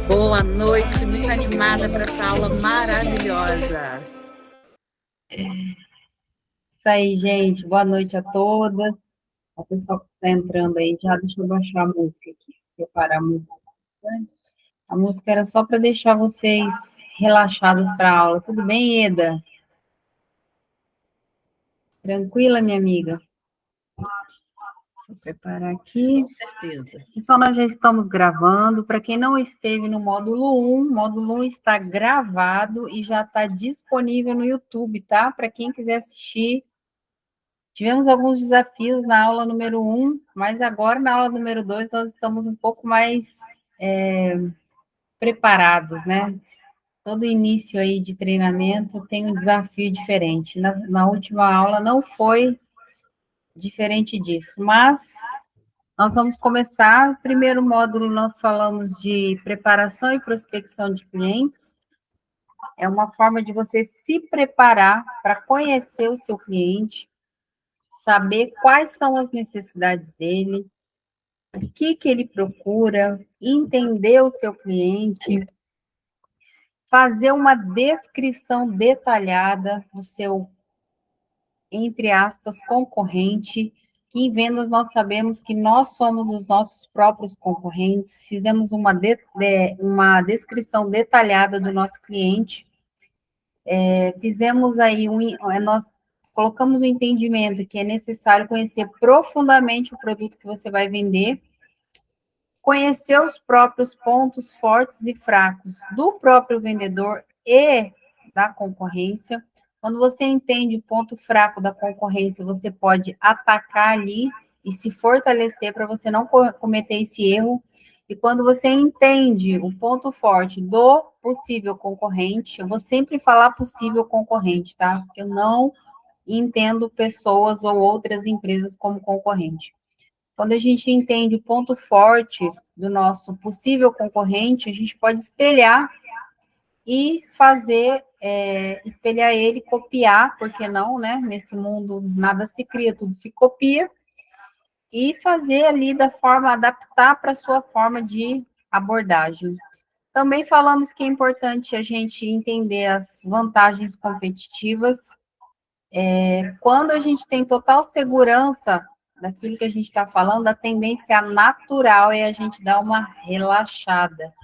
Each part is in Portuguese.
Boa noite, muito animada para essa aula maravilhosa. Isso aí, gente. Boa noite a todas. A pessoa que está entrando aí já, deixa eu baixar a música aqui, preparar a música. A música era só para deixar vocês relaxadas para a aula. Tudo bem, Eda? Tranquila, minha amiga? Vou preparar aqui. Com certeza. Pessoal, nós já estamos gravando. Para quem não esteve no módulo 1, o módulo 1 está gravado e já está disponível no YouTube, tá? Para quem quiser assistir. Tivemos alguns desafios na aula número 1, mas agora na aula número 2 nós estamos um pouco mais preparados, né? Todo início aí de treinamento tem um desafio diferente. Na última aula não foi diferente disso, mas nós vamos começar. O primeiro módulo nós falamos de preparação e prospecção de clientes. É uma forma de você se preparar para conhecer o seu cliente, saber quais são as necessidades dele, o que ele procura, entender o seu cliente, fazer uma descrição detalhada do seu, entre aspas, concorrente. Em vendas, nós sabemos que nós somos os nossos próprios concorrentes. Fizemos uma descrição detalhada do nosso cliente. Fizemos aí nós colocamos o entendimento que é necessário conhecer profundamente o produto que você vai vender, conhecer os próprios pontos fortes e fracos do próprio vendedor e da concorrência. Quando você entende o ponto fraco da concorrência, você pode atacar ali e se fortalecer para você não cometer esse erro. E quando você entende o ponto forte do possível concorrente, eu vou sempre falar possível concorrente, tá? Porque eu não entendo pessoas ou outras empresas como concorrente. Quando a gente entende o ponto forte do nosso possível concorrente, a gente pode espelhar e fazer, espelhar ele, copiar, por que não, né? Nesse mundo nada se cria, tudo se copia, e fazer ali da forma, adaptar para a sua forma de abordagem. Também falamos que é importante a gente entender as vantagens competitivas. Quando a gente tem total segurança daquilo que a gente está falando, a tendência natural é a gente dar uma relaxada.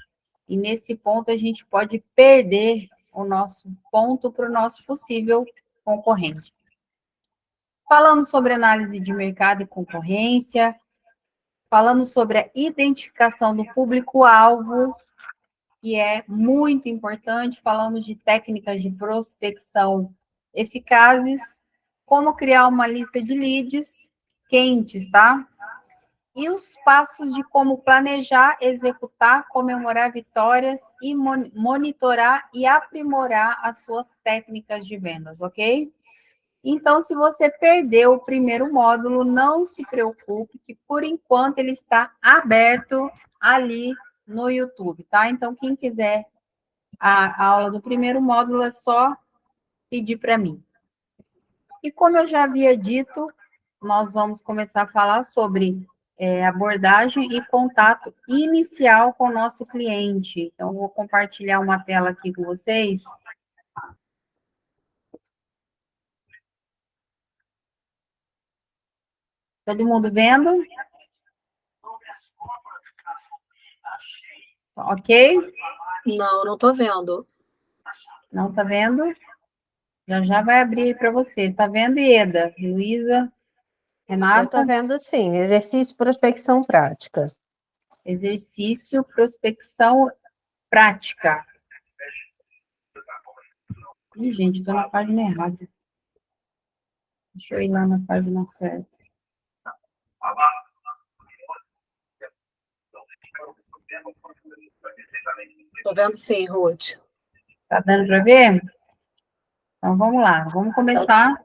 E nesse ponto a gente pode perder o nosso ponto para o nosso possível concorrente. Falamos sobre análise de mercado e concorrência, falamos sobre a identificação do público-alvo, que é muito importante, falamos de técnicas de prospecção eficazes, como criar uma lista de leads quentes, tá? E os passos de como planejar, executar, comemorar vitórias e monitorar e aprimorar as suas técnicas de vendas, ok? Então, se você perdeu o primeiro módulo, não se preocupe, que por enquanto ele está aberto ali no YouTube, tá? Então, quem quiser a aula do primeiro módulo, é só pedir para mim. E como eu já havia dito, nós vamos começar a falar sobre abordagem e contato inicial com o nosso cliente. Então, vou compartilhar uma tela aqui com vocês. Todo mundo vendo? Ok? Não, não estou vendo. Não está vendo? Já vai abrir para você. Está vendo, Ieda? Luísa? Eu Renata? estou vendo sim, exercício prospecção prática. Exercício, prospecção prática. Ih, gente, estou na página errada. Deixa eu ir lá na página certa. Estou vendo sim, Ruth. Tá dando para ver? Então, vamos lá. Vamos começar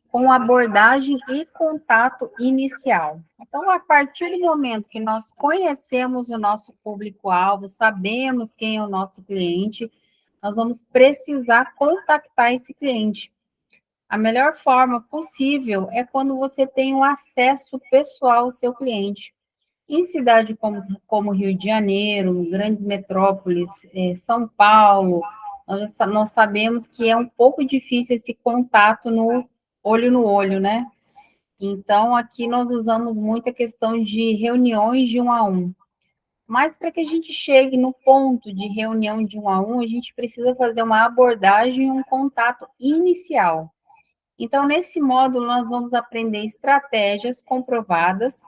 com abordagem e contato inicial. Então, a partir do momento que nós conhecemos o nosso público-alvo, sabemos quem é o nosso cliente, nós vamos precisar contactar esse cliente. A melhor forma possível é quando você tem um acesso pessoal ao seu cliente. Em cidades como Rio de Janeiro, grandes metrópoles, São Paulo, nós sabemos que é um pouco difícil esse contato no olho, né? Então, aqui nós usamos muito a questão de reuniões de um a um. Mas para que a gente chegue no ponto de reunião de um a um, a gente precisa fazer uma abordagem e um contato inicial. Então, nesse módulo, nós vamos aprender estratégias comprovadas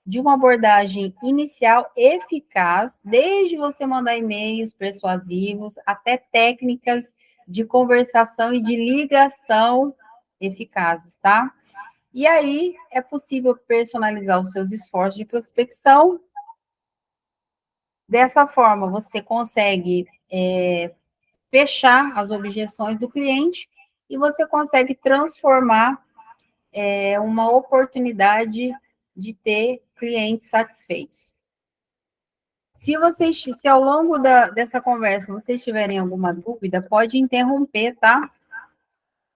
de uma abordagem inicial eficaz, desde você mandar e-mails persuasivos até técnicas de conversação e de ligação eficazes, tá? E aí é possível personalizar os seus esforços de prospecção. Dessa forma, você consegue fechar as objeções do cliente e você consegue transformar uma oportunidade de ter clientes satisfeitos. Se ao longo dessa conversa vocês tiverem alguma dúvida, pode interromper, tá?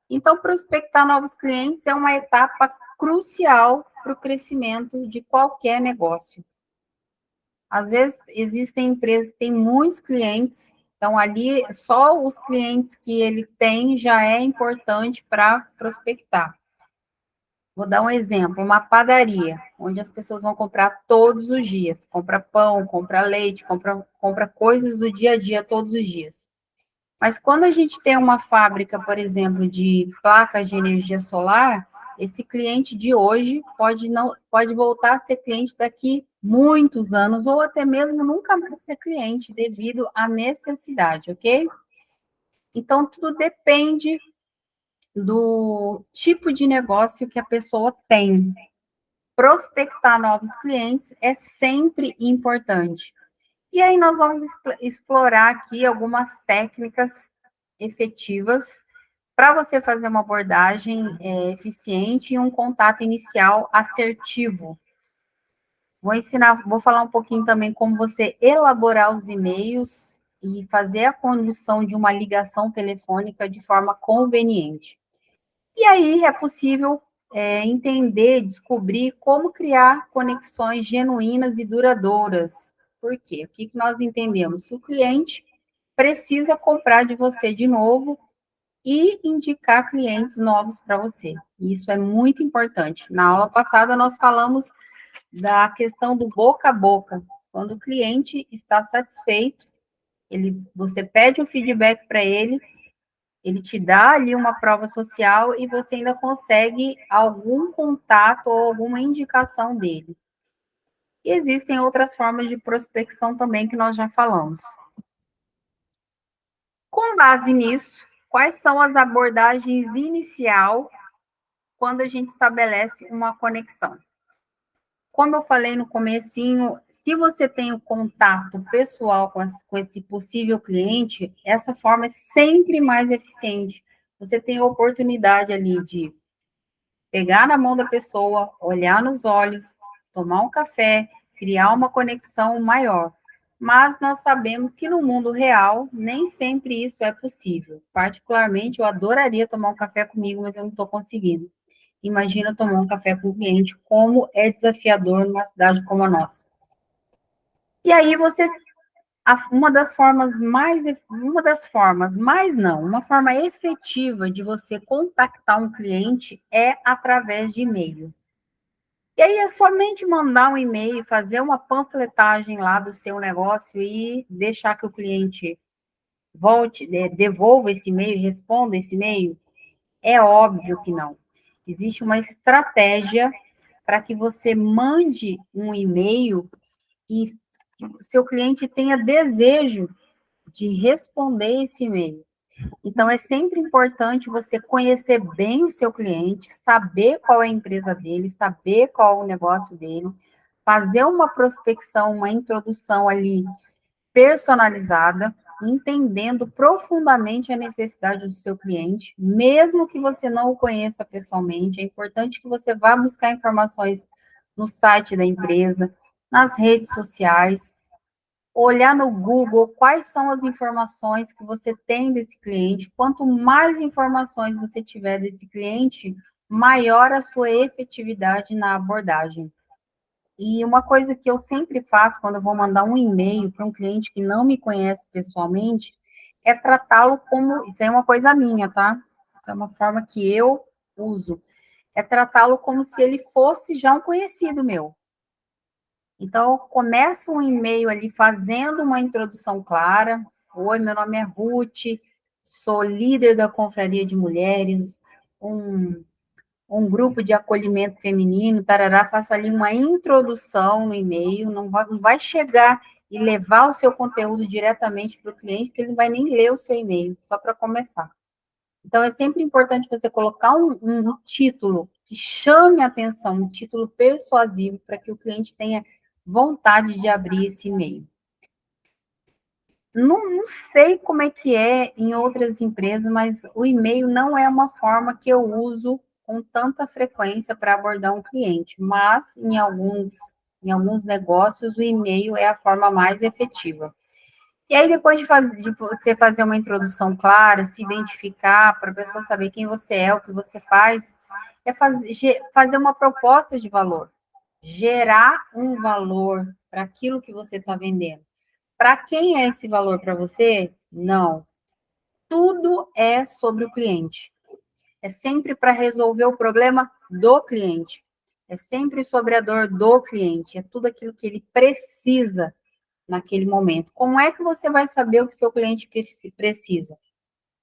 Então, prospectar novos clientes é uma etapa crucial para o crescimento de qualquer negócio. Às vezes, existem empresas que têm muitos clientes, então ali só os clientes que ele tem já é importante para prospectar. Vou dar um exemplo, uma padaria, onde as pessoas vão comprar todos os dias. Compra pão, compra leite, compra coisas do dia a dia todos os dias. Mas quando a gente tem uma fábrica, por exemplo, de placas de energia solar, esse cliente de hoje pode voltar a ser cliente daqui muitos anos, ou até mesmo nunca mais ser cliente, devido à necessidade, ok? Então, tudo depende do tipo de negócio que a pessoa tem. Prospectar novos clientes é sempre importante. E aí nós vamos explorar aqui algumas técnicas efetivas para você fazer uma abordagem eficiente e um contato inicial assertivo. Vou falar um pouquinho também como você elaborar os e-mails e fazer a condução de uma ligação telefônica de forma conveniente. E aí é possível entender, descobrir como criar conexões genuínas e duradouras. Por quê? O que nós entendemos? Que o cliente precisa comprar de você de novo e indicar clientes novos para você. Isso é muito importante. Na aula passada, nós falamos da questão do boca a boca. Quando o cliente está satisfeito, você pede um feedback para ele te dá ali uma prova social e você ainda consegue algum contato ou alguma indicação dele. E existem outras formas de prospecção também que nós já falamos. Com base nisso, quais são as abordagens inicial quando a gente estabelece uma conexão? Como eu falei no comecinho, se você tem o contato pessoal com esse possível cliente, essa forma é sempre mais eficiente. Você tem a oportunidade ali de pegar na mão da pessoa, olhar nos olhos, tomar um café, criar uma conexão maior. Mas nós sabemos que no mundo real, nem sempre isso é possível. Particularmente, eu adoraria tomar um café comigo, mas eu não estou conseguindo. Imagina tomar um café com um cliente, como é desafiador numa cidade como a nossa. E aí uma forma efetiva de você contactar um cliente é através de e-mail. E aí é somente mandar um e-mail, fazer uma panfletagem lá do seu negócio e deixar que o cliente devolva esse e-mail, responda esse e-mail? É óbvio que não. Existe uma estratégia para que você mande um e-mail e seu cliente tenha desejo de responder esse e-mail. Então, é sempre importante você conhecer bem o seu cliente, saber qual é a empresa dele, saber qual é o negócio dele, fazer uma prospecção, uma introdução ali personalizada, entendendo profundamente a necessidade do seu cliente, mesmo que você não o conheça pessoalmente. É importante que você vá buscar informações no site da empresa, nas redes sociais, olhar no Google quais são as informações que você tem desse cliente. Quanto mais informações você tiver desse cliente, maior a sua efetividade na abordagem. E uma coisa que eu sempre faço quando eu vou mandar um e-mail para um cliente que não me conhece pessoalmente, é tratá-lo como, isso é uma coisa minha, tá? Isso é uma forma que eu uso, é tratá-lo como se ele fosse já um conhecido meu. Então, eu começo um e-mail ali fazendo uma introdução clara. Oi, meu nome é Ruth, sou líder da Confraria de Mulheres, um um grupo de acolhimento feminino, tarará, faço ali uma introdução no e-mail, não vai chegar e levar o seu conteúdo diretamente para o cliente, porque ele não vai nem ler o seu e-mail, só para começar. Então, é sempre importante você colocar um título que chame a atenção, um título persuasivo, para que o cliente tenha vontade de abrir esse e-mail. Não sei como é que é em outras empresas, mas o e-mail não é uma forma que eu uso com tanta frequência para abordar um cliente, mas em alguns negócios o e-mail é a forma mais efetiva. E aí, depois de você fazer uma introdução clara, se identificar, para a pessoa saber quem você é, o que você faz, é fazer uma proposta de valor, gerar um valor para aquilo que você está vendendo. Para quem é esse valor para você? Não. Tudo é sobre o cliente. É sempre para resolver o problema do cliente. É sempre sobre a dor do cliente. É tudo aquilo que ele precisa naquele momento. Como é que você vai saber o que seu cliente precisa?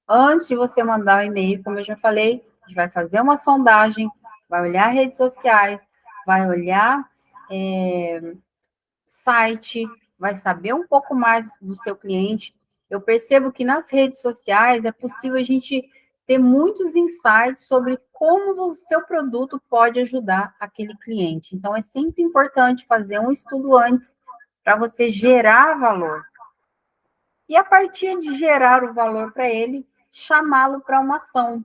Antes de você mandar o e-mail, como eu já falei, a gente vai fazer uma sondagem, vai olhar redes sociais, vai olhar site, vai saber um pouco mais do seu cliente. Eu percebo que nas redes sociais é possível a gente ter muitos insights sobre como o seu produto pode ajudar aquele cliente. Então, é sempre importante fazer um estudo antes para você gerar valor. E a partir de gerar o valor para ele, chamá-lo para uma ação.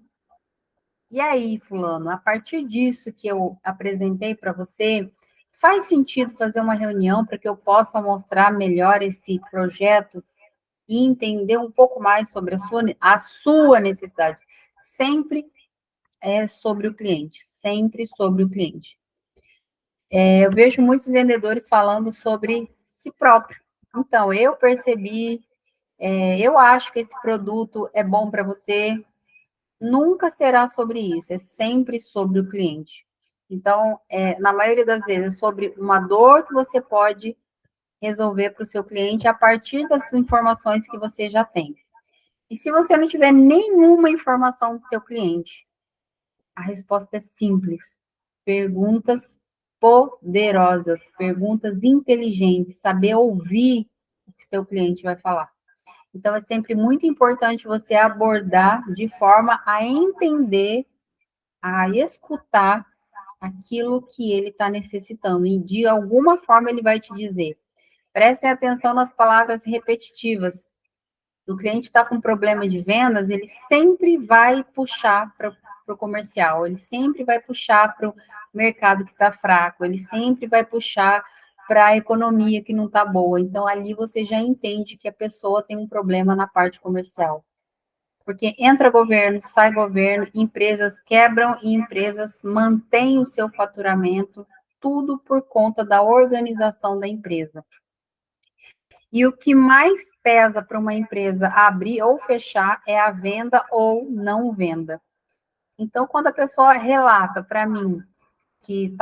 E aí, fulano, a partir disso que eu apresentei para você, faz sentido fazer uma reunião para que eu possa mostrar melhor esse projeto e entender um pouco mais sobre a sua necessidade. Sempre é sobre o cliente, sempre sobre o cliente. Eu vejo muitos vendedores falando sobre si próprio. Então, eu percebi, eu acho que esse produto é bom para você, nunca será sobre isso, é sempre sobre o cliente. Então, na maioria das vezes, é sobre uma dor que você pode resolver para o seu cliente a partir das informações que você já tem. E se você não tiver nenhuma informação do seu cliente, a resposta é simples. Perguntas poderosas, perguntas inteligentes, saber ouvir o que seu cliente vai falar. Então, é sempre muito importante você abordar de forma a entender, a escutar aquilo que ele está necessitando. E, de alguma forma, ele vai te dizer. Prestem atenção nas palavras repetitivas. O cliente está com problema de vendas, ele sempre vai puxar para o comercial, ele sempre vai puxar para o mercado que está fraco, ele sempre vai puxar para a economia que não está boa. Então, ali você já entende que a pessoa tem um problema na parte comercial. Porque entra governo, sai governo, empresas quebram e empresas mantêm o seu faturamento, tudo por conta da organização da empresa. E o que mais pesa para uma empresa abrir ou fechar é a venda ou não venda. Então, quando a pessoa relata para mim que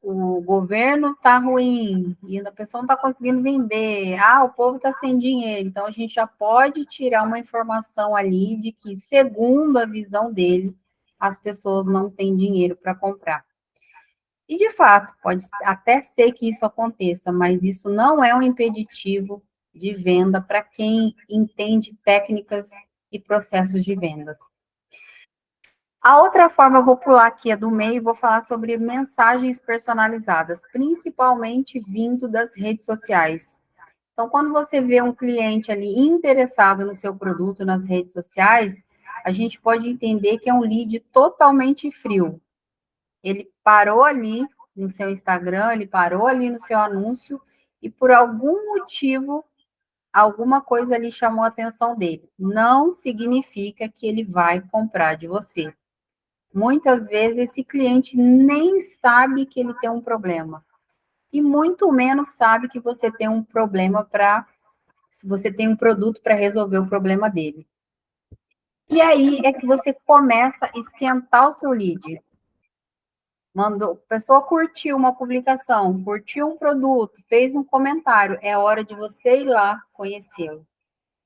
o governo está ruim e a pessoa não está conseguindo vender, o povo está sem dinheiro, então a gente já pode tirar uma informação ali de que, segundo a visão dele, as pessoas não têm dinheiro para comprar. E, de fato, pode até ser que isso aconteça, mas isso não é um impeditivo de venda para quem entende técnicas e processos de vendas. A outra forma, eu vou pular aqui a do meio e vou falar sobre mensagens personalizadas, principalmente vindo das redes sociais. Então, quando você vê um cliente ali interessado no seu produto nas redes sociais, a gente pode entender que é um lead totalmente frio. Ele parou ali no seu Instagram, ele parou ali no seu anúncio e por algum motivo, alguma coisa ali chamou a atenção dele. Não significa que ele vai comprar de você. Muitas vezes esse cliente nem sabe que ele tem um problema. e muito menos sabe que você tem um problema se você tem um produto para resolver o problema dele. E aí é que você começa a esquentar o seu lead. A pessoa curtiu uma publicação, curtiu um produto, fez um comentário, é hora de você ir lá conhecê-lo.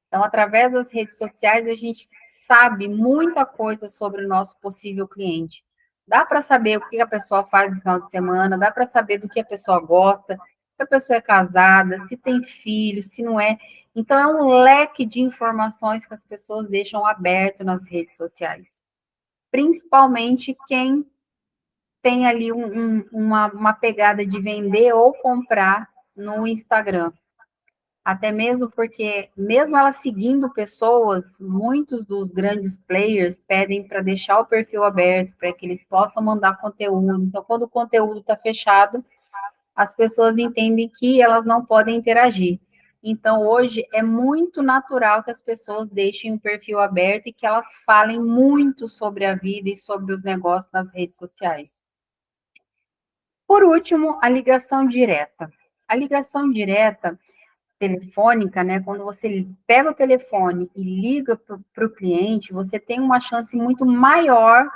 Então, através das redes sociais, a gente sabe muita coisa sobre o nosso possível cliente. Dá para saber o que a pessoa faz no final de semana, dá para saber do que a pessoa gosta, se a pessoa é casada, se tem filho, se não é. Então, é um leque de informações que as pessoas deixam aberto nas redes sociais. Principalmente quem tem ali uma pegada de vender ou comprar no Instagram. Até mesmo porque, mesmo ela seguindo pessoas, muitos dos grandes players pedem para deixar o perfil aberto, para que eles possam mandar conteúdo. Então, quando o conteúdo está fechado, as pessoas entendem que elas não podem interagir. Então, hoje, é muito natural que as pessoas deixem o perfil aberto e que elas falem muito sobre a vida e sobre os negócios nas redes sociais. Por último, a ligação direta. A ligação direta telefônica, né? Quando você pega o telefone e liga para o cliente, você tem uma chance muito maior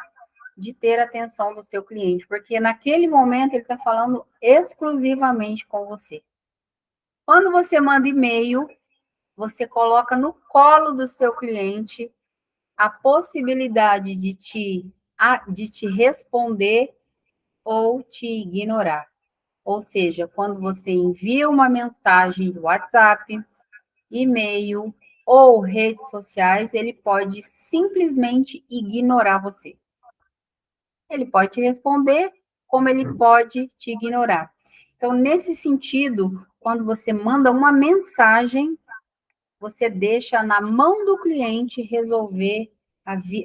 de ter a atenção do seu cliente, porque naquele momento ele está falando exclusivamente com você. Quando você manda e-mail, você coloca no colo do seu cliente a possibilidade de te responder ou te ignorar. Ou seja, quando você envia uma mensagem do WhatsApp, e-mail ou redes sociais, ele pode simplesmente ignorar você. Ele pode te responder, como ele pode te ignorar. Então, nesse sentido, quando você manda uma mensagem, você deixa na mão do cliente resolver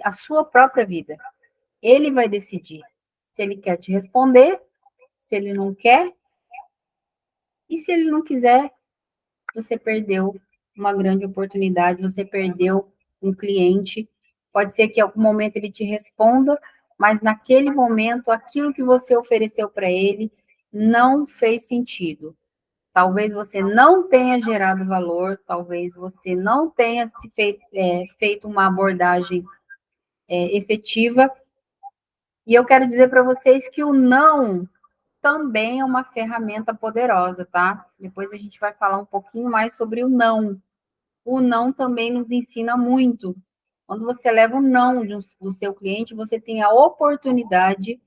a sua própria vida. Ele vai decidir se ele quer te responder, se ele não quer, e se ele não quiser, você perdeu uma grande oportunidade, você perdeu um cliente. Pode ser que em algum momento ele te responda, mas naquele momento, aquilo que você ofereceu para ele não fez sentido. Talvez você não tenha gerado valor, talvez você não tenha feito uma abordagem efetiva. E eu quero dizer para vocês que o não também é uma ferramenta poderosa, tá? Depois a gente vai falar um pouquinho mais sobre o não. O não também nos ensina muito. Quando você leva o não do seu cliente, você tem a oportunidade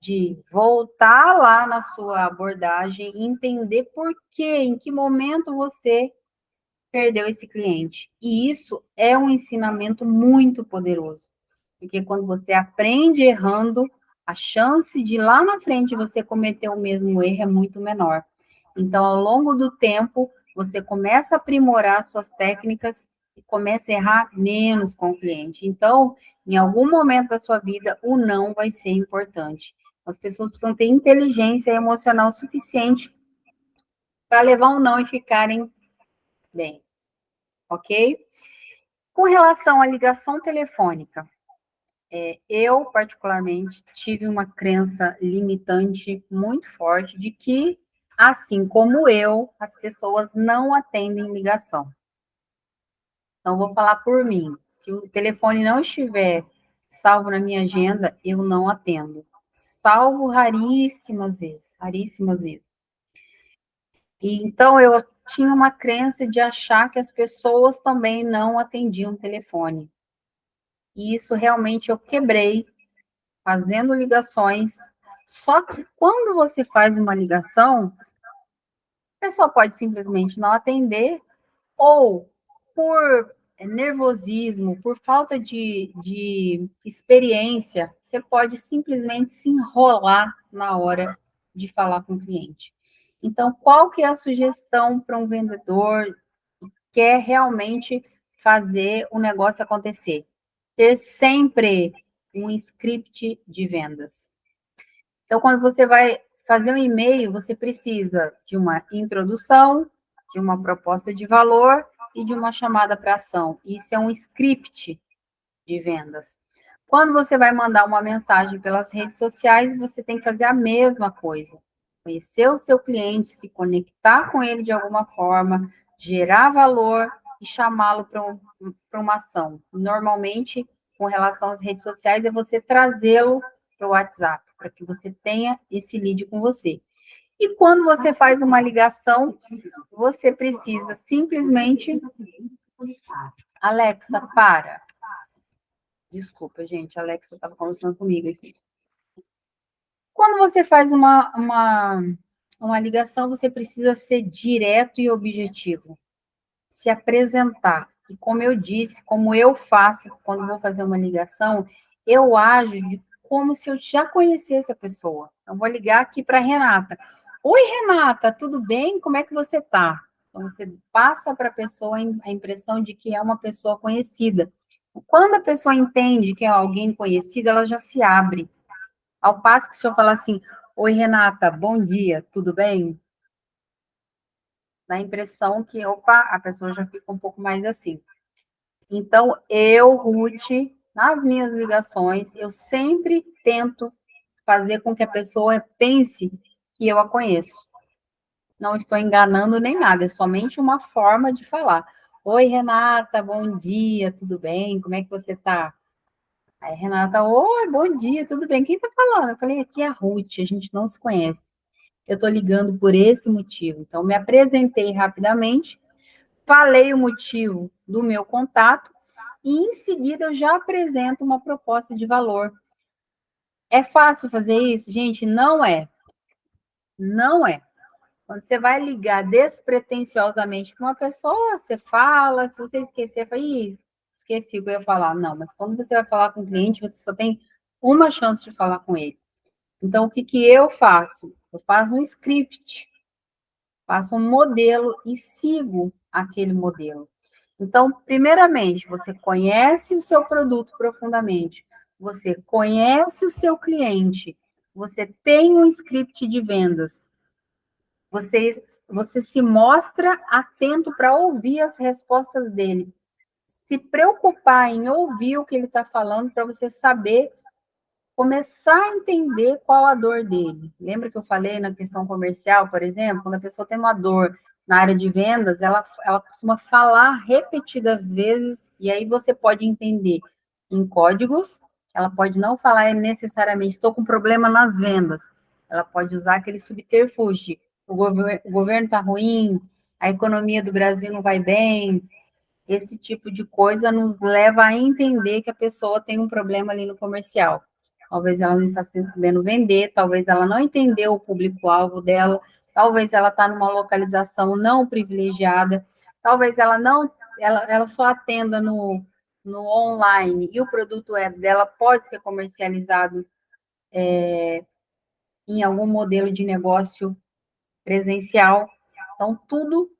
de voltar lá na sua abordagem e entender por quê, em que momento você perdeu esse cliente. E isso é um ensinamento muito poderoso, porque quando você aprende errando, a chance de lá na frente você cometer o mesmo erro é muito menor. Então, ao longo do tempo, você começa a aprimorar suas técnicas e começa a errar menos com o cliente. Então, em algum momento da sua vida, o não vai ser importante. As pessoas precisam ter inteligência emocional suficiente para levar um não e ficarem bem, ok? Com relação à ligação telefônica, eu, particularmente, tive uma crença limitante muito forte de que, assim como eu, as pessoas não atendem ligação. Então, vou falar por mim. Se o telefone não estiver salvo na minha agenda, eu não atendo. Salvo raríssimas vezes, raríssimas vezes. E, então, eu tinha uma crença de achar que as pessoas também não atendiam o telefone. E isso realmente eu quebrei fazendo ligações. Só que quando você faz uma ligação, a pessoa pode simplesmente não atender, ou por nervosismo, por falta de experiência, você pode simplesmente se enrolar na hora de falar com o cliente. Então, qual que é a sugestão para um vendedor que quer realmente fazer o negócio acontecer? Ter sempre um script de vendas. Então, quando você vai fazer um e-mail, você precisa de uma introdução, de uma proposta de valor e de uma chamada para ação. Isso é um script de vendas. Quando você vai mandar uma mensagem pelas redes sociais, você tem que fazer a mesma coisa. Conhecer o seu cliente, se conectar com ele de alguma forma, gerar valor e chamá-lo para uma ação. Normalmente, com relação às redes sociais, é você trazê-lo para o WhatsApp, para que você tenha esse lead com você. E quando você faz uma ligação, você precisa simplesmente... Alexa, para. Desculpa, gente, a Alexa estava conversando comigo aqui. Quando você faz uma ligação, você precisa ser direto e objetivo. Se apresentar. E como eu disse, como eu faço quando vou fazer uma ligação, eu ajo como se eu já conhecesse a pessoa. Então, vou ligar aqui para a Renata. Oi, Renata, tudo bem? Como é que você está? Então, você passa para a pessoa a impressão de que é uma pessoa conhecida. Quando a pessoa entende que é alguém conhecido, ela já se abre. Ao passo que se eu falar assim, oi, Renata, bom dia, tudo bem? Dá a impressão que, opa, a pessoa já fica um pouco mais assim. Então, eu, Ruth, nas minhas ligações, eu sempre tento fazer com que a pessoa pense que eu a conheço. Não estou enganando nem nada, é somente uma forma de falar. Oi, Renata, bom dia, tudo bem? Como é que você está? Aí, Renata, oi, bom dia, tudo bem? Quem está falando? Eu falei, aqui é a Ruth, a gente não se conhece. Eu estou ligando por esse motivo. Então, me apresentei rapidamente, falei o motivo do meu contato e, em seguida, eu já apresento uma proposta de valor. É fácil fazer isso? Gente, não é. Não é. Quando você vai ligar despretensiosamente para uma pessoa, você fala, se você esquecer, fala, ih, esqueci o que eu ia falar. Não, mas quando você vai falar com o cliente, você só tem uma chance de falar com ele. Então, o que que eu faço? Eu faço um script, faço um modelo e sigo aquele modelo. Então, primeiramente, você conhece o seu produto profundamente, você conhece o seu cliente, você tem um script de vendas, você se mostra atento para ouvir as respostas dele, se preocupar em ouvir o que ele está falando para você saber começar a entender qual a dor dele. Lembra que eu falei na questão comercial, por exemplo, quando a pessoa tem uma dor na área de vendas, ela costuma falar repetidas vezes, e aí você pode entender em códigos, ela pode não falar necessariamente, estou com problema nas vendas, ela pode usar aquele subterfúgio, o governo está ruim, a economia do Brasil não vai bem, esse tipo de coisa nos leva a entender que a pessoa tem um problema ali no comercial. Talvez ela não está sabendo vender, talvez ela não entendeu o público-alvo dela, talvez ela está numa localização não privilegiada, talvez ela não, ela só atenda no online e o produto dela pode ser comercializado em algum modelo de negócio presencial. Então, tudo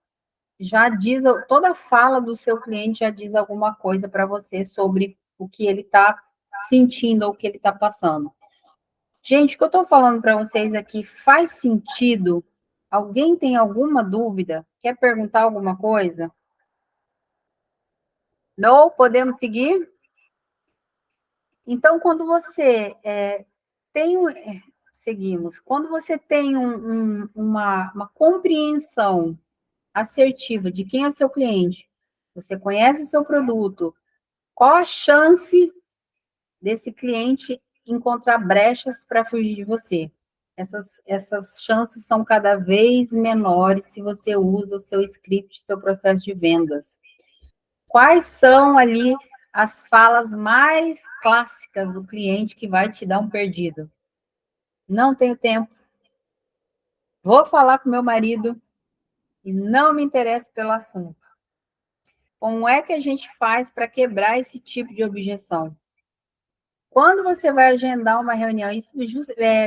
já diz, toda fala do seu cliente já diz alguma coisa para você sobre o que ele está sentindo ou o que ele está passando. Gente, o que eu estou falando para vocês aqui faz sentido? Alguém tem alguma dúvida? Quer perguntar alguma coisa? Não? Podemos seguir? Então, quando você tem seguimos. Quando você tem uma compreensão assertiva de quem é seu cliente, você conhece o seu produto, qual a chance desse cliente encontrar brechas para fugir de você? Essas chances são cada vez menores se você usa o seu script, seu processo de vendas. Quais são ali as falas mais clássicas do cliente que vai te dar um perdido? Não tenho tempo. Vou falar com meu marido e não me interesso pelo assunto. Como é que a gente faz para quebrar esse tipo de objeção? Quando você vai agendar uma reunião, isso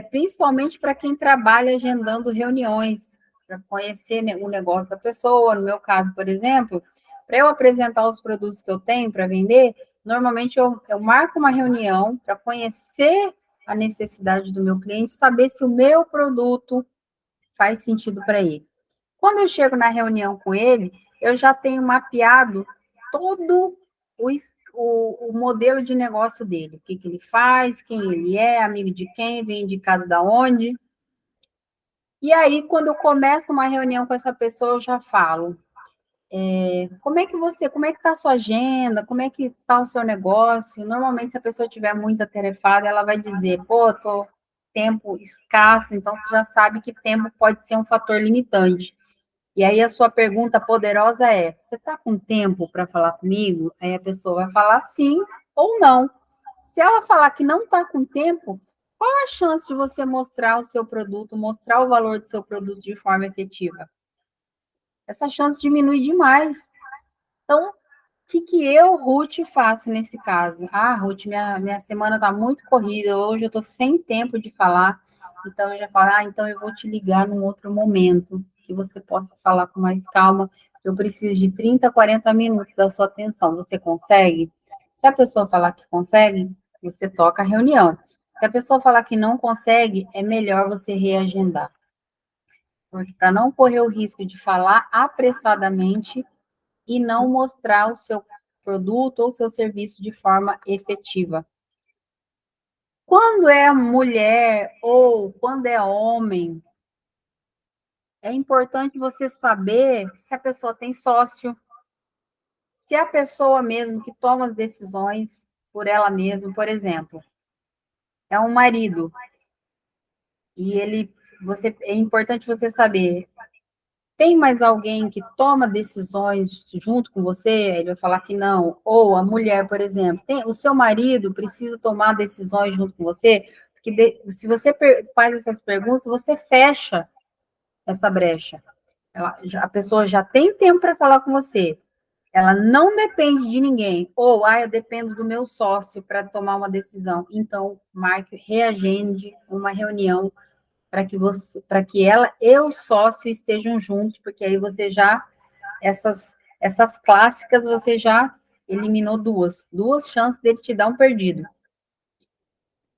principalmente para quem trabalha agendando reuniões, para conhecer o negócio da pessoa, no meu caso, por exemplo, para eu apresentar os produtos que eu tenho para vender, normalmente eu marco uma reunião para conhecer a necessidade do meu cliente, saber se o meu produto faz sentido para ele. Quando eu chego na reunião com ele, eu já tenho mapeado todo o modelo de negócio dele, o que ele faz, quem ele é, amigo de quem, vem indicado da onde. E aí, quando eu começo uma reunião com essa pessoa, eu já falo, como é que está a sua agenda, como é que está o seu negócio? Normalmente, se a pessoa estiver muito atarefada, ela vai dizer, pô, tô tempo escasso, então você já sabe que tempo pode ser um fator limitante. E aí a sua pergunta poderosa é: você está com tempo para falar comigo? Aí a pessoa vai falar sim ou não. Se ela falar que não está com tempo, qual a chance de você mostrar o seu produto, mostrar o valor do seu produto de forma efetiva? Essa chance diminui demais. Então, o que eu, Ruth, faço nesse caso? Ah, Ruth, minha semana está muito corrida, hoje eu estou sem tempo de falar, então eu já falo, então eu vou te ligar num outro momento, que você possa falar com mais calma, eu preciso de 30, 40 minutos da sua atenção, você consegue? Se a pessoa falar que consegue, você toca a reunião. Se a pessoa falar que não consegue, é melhor você reagendar. Porque para não correr o risco de falar apressadamente e não mostrar o seu produto ou seu serviço de forma efetiva. Quando é mulher ou quando é homem, é importante você saber se a pessoa tem sócio, se a pessoa mesmo que toma as decisões por ela mesma, por exemplo, é um marido e é importante você saber. Tem mais alguém que toma decisões junto com você? Ele vai falar que não. Ou a mulher, por exemplo, o seu marido precisa tomar decisões junto com você? Porque se você faz essas perguntas, você fecha essa brecha. A pessoa já tem tempo para falar com você. Ela não depende de ninguém. Ou, eu dependo do meu sócio para tomar uma decisão. Então, marque, reagende uma reunião para que ela e o sócio estejam juntos, porque aí você já essas clássicas você já eliminou duas chances dele te dar um perdido.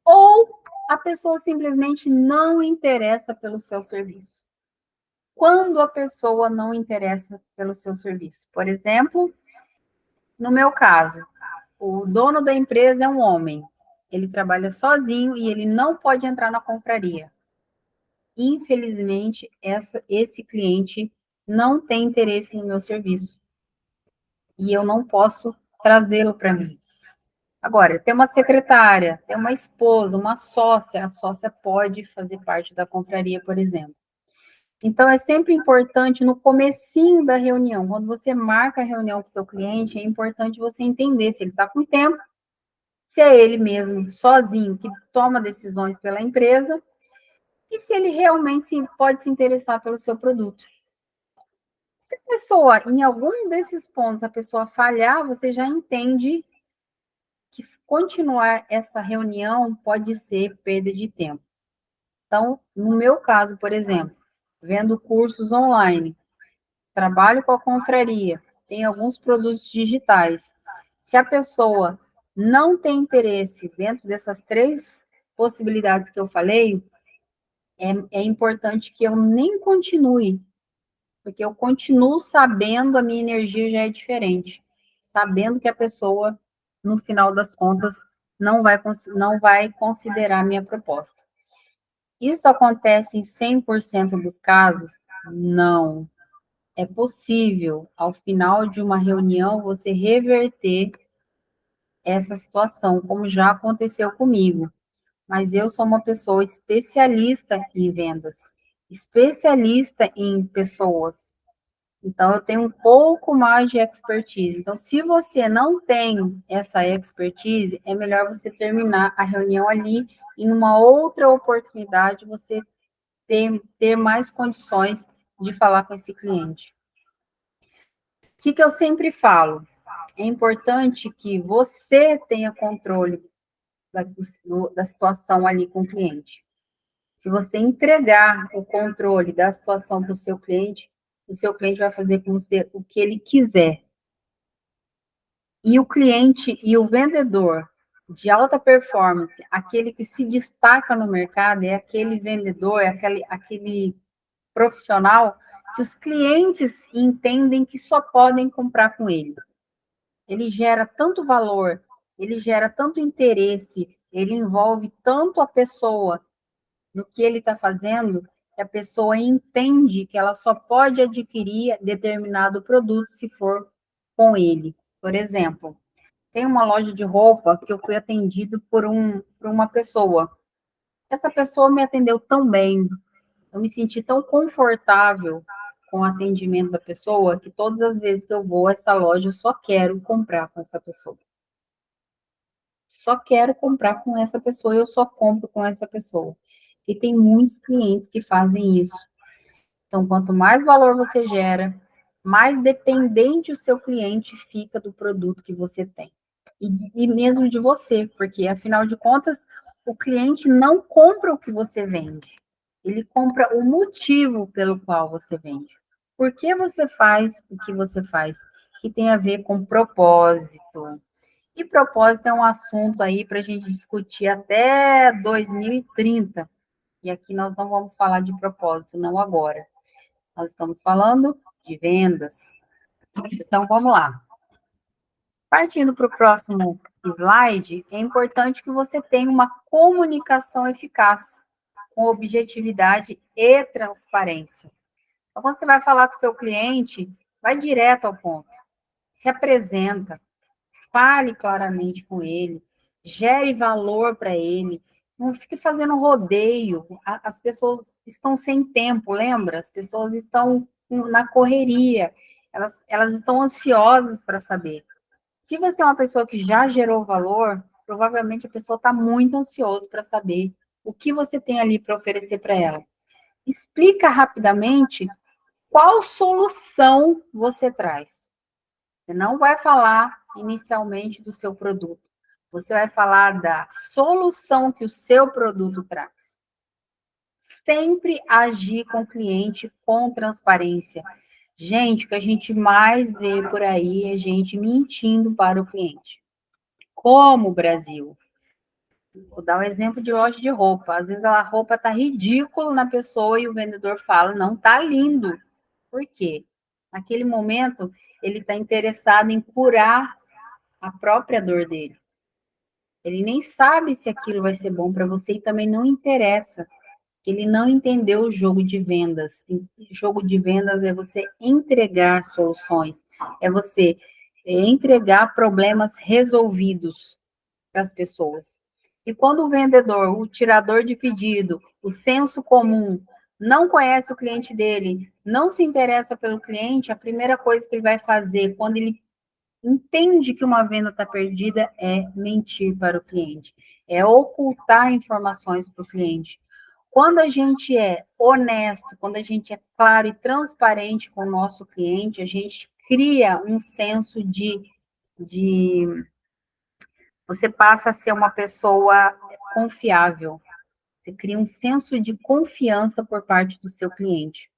Ou a pessoa simplesmente não interessa pelo seu serviço. Quando a pessoa não interessa pelo seu serviço, por exemplo, no meu caso, o dono da empresa é um homem, ele trabalha sozinho e ele não pode entrar na confraria. Infelizmente, esse cliente não tem interesse no meu serviço. E eu não posso trazê-lo para mim. Agora, tem uma secretária, tem uma esposa, uma sócia, a sócia pode fazer parte da confraria, por exemplo. Então, é sempre importante, no comecinho da reunião, quando você marca a reunião com o seu cliente, é importante você entender se ele está com tempo, se é ele mesmo, sozinho, que toma decisões pela empresa, e se ele realmente pode se interessar pelo seu produto. Se a pessoa, em algum desses pontos, a pessoa falhar, você já entende que continuar essa reunião pode ser perda de tempo. Então, no meu caso, por exemplo, vendo cursos online, trabalho com a confraria, tem alguns produtos digitais. Se a pessoa não tem interesse dentro dessas 3 possibilidades que eu falei, é importante que eu nem continue, porque eu continuo sabendo, a minha energia já é diferente, sabendo que a pessoa, no final das contas, não vai considerar a minha proposta. Isso acontece em 100% dos casos? Não. É possível, ao final de uma reunião, você reverter essa situação, como já aconteceu comigo. Mas eu sou uma pessoa especialista em vendas, especialista em pessoas. Então, eu tenho um pouco mais de expertise. Então, se você não tem essa expertise, é melhor você terminar a reunião ali, e numa outra oportunidade, você ter mais condições de falar com esse cliente. O que eu sempre falo? É importante que você tenha controle da situação ali com o cliente. Se você entregar o controle da situação para o seu cliente vai fazer com você o que ele quiser. E o cliente e o vendedor de alta performance, aquele que se destaca no mercado, é aquele vendedor, é aquele profissional que os clientes entendem que só podem comprar com ele. Ele gera tanto valor, ele gera tanto interesse, ele envolve tanto a pessoa no que ele está fazendo, que a pessoa entende que ela só pode adquirir determinado produto se for com ele. Por exemplo, tem uma loja de roupa que eu fui atendido por uma pessoa. Essa pessoa me atendeu tão bem, eu me senti tão confortável com o atendimento da pessoa, que todas as vezes que eu vou a essa loja, eu só quero comprar com essa pessoa. Só quero comprar com essa pessoa, eu só compro com essa pessoa. E tem muitos clientes que fazem isso. Então, quanto mais valor você gera, mais dependente o seu cliente fica do produto que você tem. E mesmo de você, porque, afinal de contas, o cliente não compra o que você vende. Ele compra o motivo pelo qual você vende. Por que você faz o que você faz? Que tem a ver com propósito. E propósito é um assunto aí para a gente discutir até 2030. E aqui nós não vamos falar de propósito, não agora. Nós estamos falando de vendas. Então, vamos lá. Partindo para o próximo slide, é importante que você tenha uma comunicação eficaz, com objetividade e transparência. Então, quando você vai falar com o seu cliente, vai direto ao ponto. Se apresenta, fale claramente com ele, gere valor para ele, não fique fazendo rodeio. As pessoas estão sem tempo, lembra? As pessoas estão na correria, elas estão ansiosas para saber. Se você é uma pessoa que já gerou valor, provavelmente a pessoa está muito ansiosa para saber o que você tem ali para oferecer para ela. Explica rapidamente qual solução você traz. Você não vai falar inicialmente do seu produto. Você vai falar da solução que o seu produto traz. Sempre agir com o cliente com transparência. Gente, o que a gente mais vê por aí é gente mentindo para o cliente. Como o Brasil. Vou dar um exemplo de loja de roupa. Às vezes a roupa está ridícula na pessoa e o vendedor fala, não, está lindo. Por quê? Naquele momento, ele está interessado em curar a própria dor dele. Ele nem sabe se aquilo vai ser bom para você e também não interessa. Ele não entendeu o jogo de vendas. O jogo de vendas é você entregar soluções, é você entregar problemas resolvidos para as pessoas. E quando o vendedor, o tirador de pedido, o senso comum, não conhece o cliente dele, não se interessa pelo cliente, a primeira coisa que ele vai fazer quando ele entende que uma venda está perdida é mentir para o cliente, é ocultar informações para o cliente. Quando a gente é honesto, quando a gente é claro e transparente com o nosso cliente, a gente cria um senso de você passa a ser uma pessoa confiável. Você cria um senso de confiança por parte do seu cliente.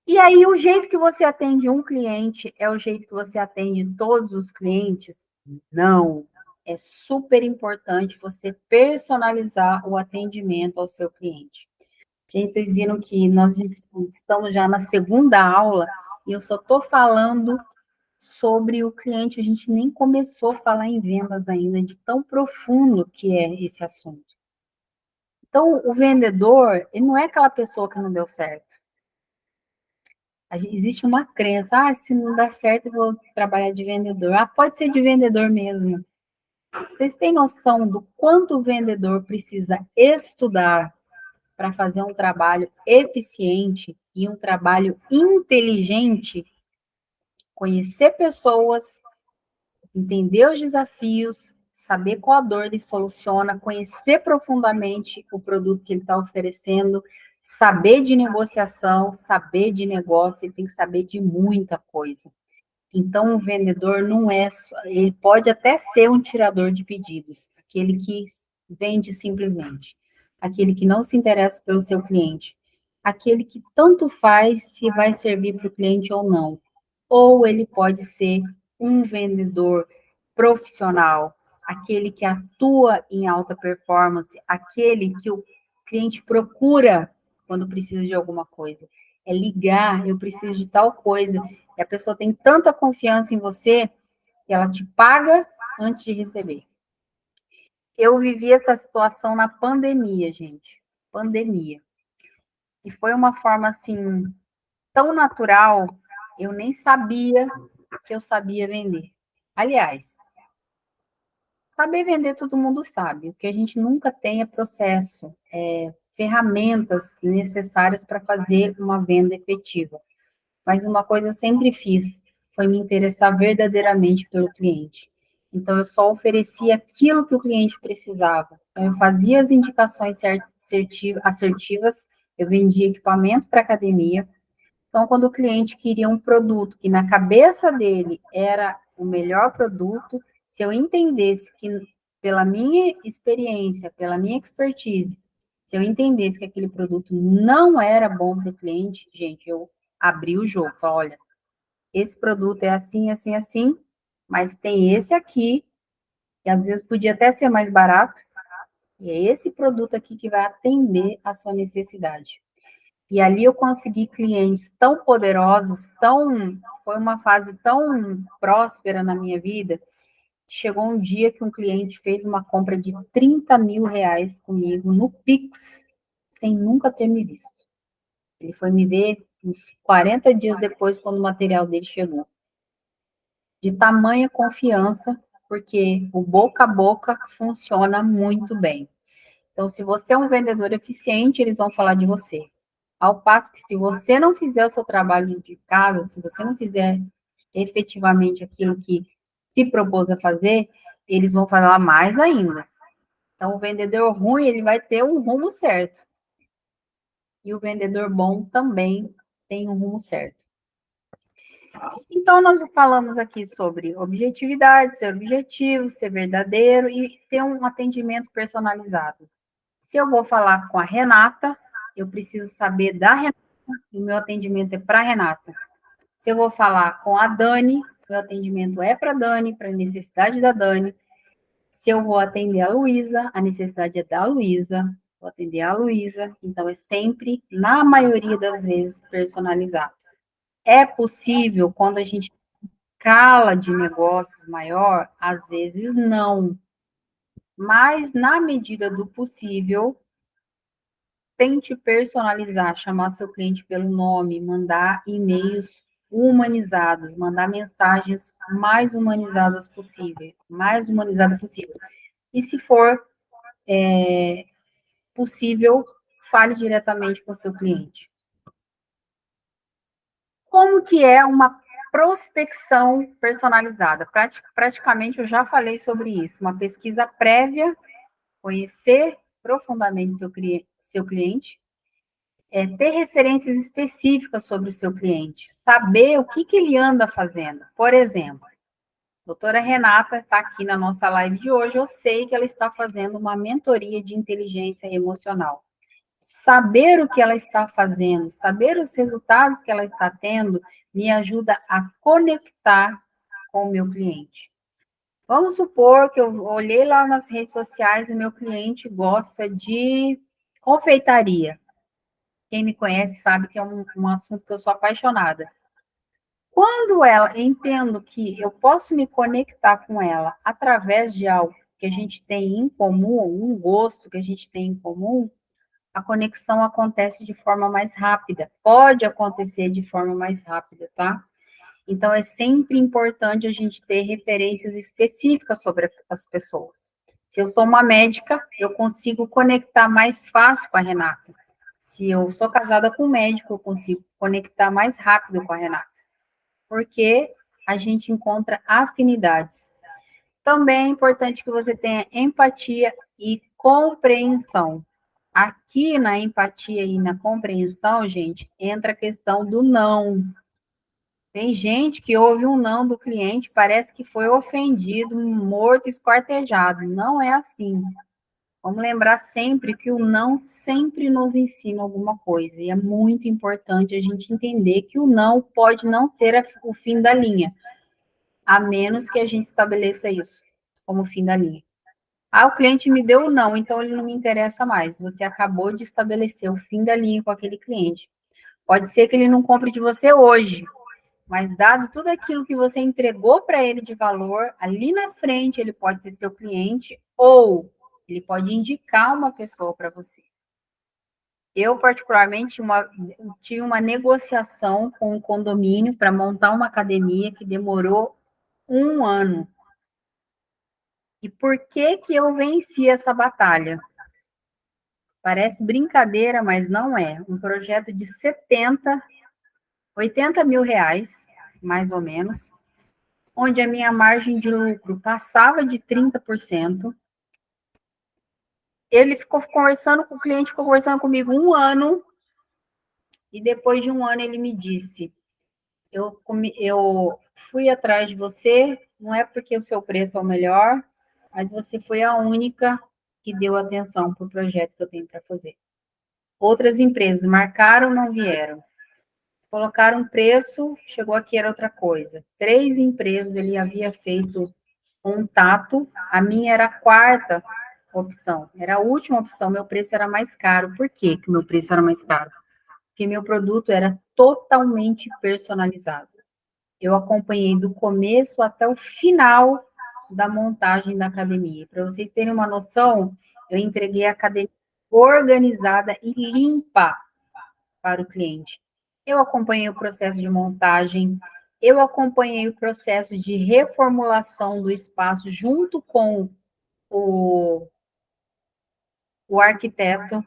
E aí, o jeito que você atende um cliente é o jeito que você atende todos os clientes? Não. É super importante você personalizar o atendimento ao seu cliente. Gente, vocês viram que nós estamos já na segunda aula e eu só estou falando sobre o cliente, a gente nem começou a falar em vendas ainda, de tão profundo que é esse assunto. Então, o vendedor, ele não é aquela pessoa que não deu certo. Existe uma crença, se não dá certo, eu vou trabalhar de vendedor. Pode ser de vendedor mesmo. Vocês têm noção do quanto o vendedor precisa estudar para fazer um trabalho eficiente e um trabalho inteligente? Conhecer pessoas, entender os desafios, saber qual a dor ele soluciona, conhecer profundamente o produto que ele está oferecendo, saber de negociação, saber de negócio, ele tem que saber de muita coisa. Então, o vendedor não é só, ele pode até ser um tirador de pedidos, aquele que vende simplesmente, aquele que não se interessa pelo seu cliente, aquele que tanto faz se vai servir para o cliente ou não. Ou ele pode ser um vendedor profissional, aquele que atua em alta performance, aquele que o cliente procura quando precisa de alguma coisa. É ligar, eu preciso de tal coisa. E a pessoa tem tanta confiança em você que ela te paga antes de receber. Eu vivi essa situação na pandemia, gente. Pandemia. E foi uma forma, assim, tão natural, eu nem sabia que eu sabia vender. Aliás, saber vender todo mundo sabe. O que a gente nunca tem é processo, ferramentas necessárias para fazer uma venda efetiva. Mas uma coisa eu sempre fiz, foi me interessar verdadeiramente pelo cliente. Então, eu só oferecia aquilo que o cliente precisava. Então, eu fazia as indicações assertivas, eu vendia equipamento para academia. Então, quando o cliente queria um produto que na cabeça dele era o melhor produto, se eu entendesse que, pela minha experiência, pela minha expertise, se eu entendesse que aquele produto não era bom para o cliente, gente, eu abri o jogo, falei, olha, esse produto é assim, assim, assim, mas tem esse aqui, que às vezes podia até ser mais barato, e é esse produto aqui que vai atender a sua necessidade. E ali eu consegui clientes tão poderosos, foi uma fase tão próspera na minha vida. Chegou um dia que um cliente fez uma compra de 30 mil reais comigo no Pix, sem nunca ter me visto. Ele foi me ver uns 40 dias depois, quando o material dele chegou. De tamanha confiança, porque o boca a boca funciona muito bem. Então, se você é um vendedor eficiente, eles vão falar de você. Ao passo que, se você não fizer o seu trabalho de casa, se você não fizer efetivamente aquilo que se propôs a fazer, eles vão falar mais ainda. Então, o vendedor ruim, ele vai ter um rumo certo. E o vendedor bom também tem um rumo certo. Então, nós falamos aqui sobre objetividade, ser objetivo, ser verdadeiro e ter um atendimento personalizado. Se eu vou falar com a Renata, eu preciso saber da Renata, e o meu atendimento é para a Renata. Se eu vou falar com a Dani, meu atendimento é para a Dani, para a necessidade da Dani. Se eu vou atender a Luísa, a necessidade é da Luísa, vou atender a Luísa. Então, é sempre, na maioria das vezes, personalizado. É possível, quando a gente tem escala de negócios maior, às vezes não. Mas, na medida do possível, tente personalizar, chamar seu cliente pelo nome, mandar e-mails humanizados, mandar mensagens mais humanizadas possível, mais humanizada possível. E se for possível, fale diretamente com o seu cliente. Como que é uma prospecção personalizada? Praticamente eu já falei sobre isso. Uma pesquisa prévia, conhecer profundamente seu cliente, ter referências específicas sobre o seu cliente, saber o que ele anda fazendo. Por exemplo, a doutora Renata está aqui na nossa live de hoje, eu sei que ela está fazendo uma mentoria de inteligência emocional. Saber o que ela está fazendo, saber os resultados que ela está tendo, me ajuda a conectar com o meu cliente. Vamos supor que eu olhei lá nas redes sociais e o meu cliente gosta de confeitaria. Quem me conhece sabe que é um assunto que eu sou apaixonada. Quando ela entendo que eu posso me conectar com ela através de algo que a gente tem em comum, um gosto que a gente tem em comum, a conexão acontece de forma mais rápida. Pode acontecer de forma mais rápida, tá? Então, é sempre importante a gente ter referências específicas sobre as pessoas. Se eu sou uma médica, eu consigo conectar mais fácil com a Renata. Se eu sou casada com um médico, eu consigo conectar mais rápido com a Renata. Porque a gente encontra afinidades. Também é importante que você tenha empatia e compreensão. Aqui na empatia e na compreensão, gente, entra a questão do não. Tem gente que ouve um não do cliente, parece que foi ofendido, morto, esquartejado. Não é assim. Vamos lembrar sempre que o não sempre nos ensina alguma coisa. E é muito importante a gente entender que o não pode não ser o fim da linha, a menos que a gente estabeleça isso como fim da linha. Ah, o cliente me deu o não, então ele não me interessa mais. Você acabou de estabelecer o fim da linha com aquele cliente. Pode ser que ele não compre de você hoje, mas dado tudo aquilo que você entregou para ele de valor, ali na frente ele pode ser seu cliente ou ele pode indicar uma pessoa para você. Eu, particularmente, tive uma negociação com o condomínio para montar uma academia que demorou 1 ano. E por que que eu venci essa batalha? Parece brincadeira, mas não é. Um projeto de 80 mil reais, mais ou menos, onde a minha margem de lucro passava de 30%. Ele ficou conversando com o cliente, ficou conversando comigo 1 ano, e depois de 1 ano ele me disse, eu fui atrás de você, não é porque o seu preço é o melhor, mas você foi a única que deu atenção para o projeto que eu tenho para fazer. Outras empresas marcaram, não vieram. Colocaram preço, chegou aqui, era outra coisa. 3 empresas ele havia feito contato, a minha era a quarta opção, era a última opção, meu preço era mais caro. Por quê que meu preço era mais caro? Porque meu produto era totalmente personalizado. Eu acompanhei do começo até o final da montagem da academia. Para vocês terem uma noção, eu entreguei a academia organizada e limpa para o cliente. Eu acompanhei o processo de montagem, eu acompanhei o processo de reformulação do espaço junto com o, o arquiteto.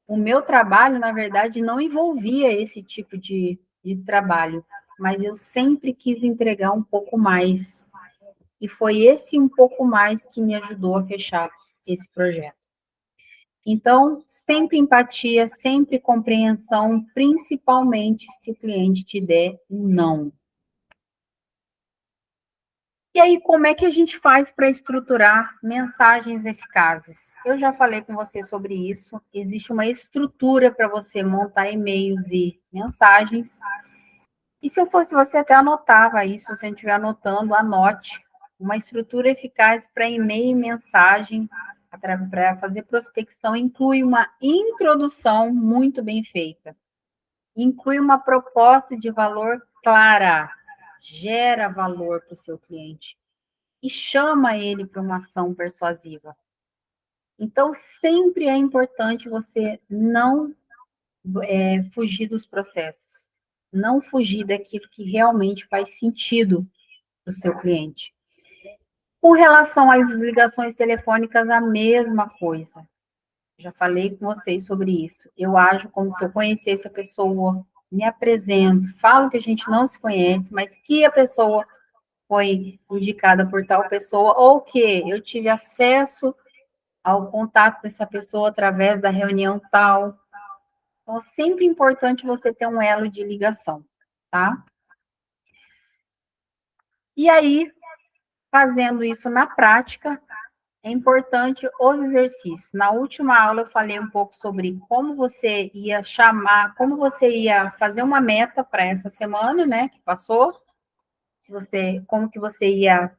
O meu trabalho, na verdade, não envolvia esse tipo de trabalho, mas eu sempre quis entregar um pouco mais. E foi esse um pouco mais que me ajudou a fechar esse projeto. Então, sempre empatia, sempre compreensão, principalmente se o cliente te der um não. E aí, como é que a gente faz para estruturar mensagens eficazes? Eu já falei com você sobre isso. Existe uma estrutura para você montar e-mails e mensagens. E se eu fosse você, até anotava aí. Se você não estiver anotando, anote. Uma estrutura eficaz para e-mail e mensagem, para fazer prospecção, inclui uma introdução muito bem feita. Inclui uma proposta de valor clara. Gera valor para o seu cliente e chama ele para uma ação persuasiva. Então, sempre é importante você não fugir dos processos, não fugir daquilo que realmente faz sentido para o seu cliente. Com relação às ligações telefônicas, a mesma coisa. Já falei com vocês sobre isso. Eu ajo como se eu conhecesse a pessoa, me apresento, falo que a gente não se conhece, mas que a pessoa foi indicada por tal pessoa, ou que eu tive acesso ao contato dessa pessoa através da reunião tal. Então, é sempre importante você ter um elo de ligação, tá? E aí, fazendo isso na prática, é importante os exercícios. Na última aula, eu falei um pouco sobre como você ia chamar, como você ia fazer uma meta para essa semana, né, que passou. Como que você ia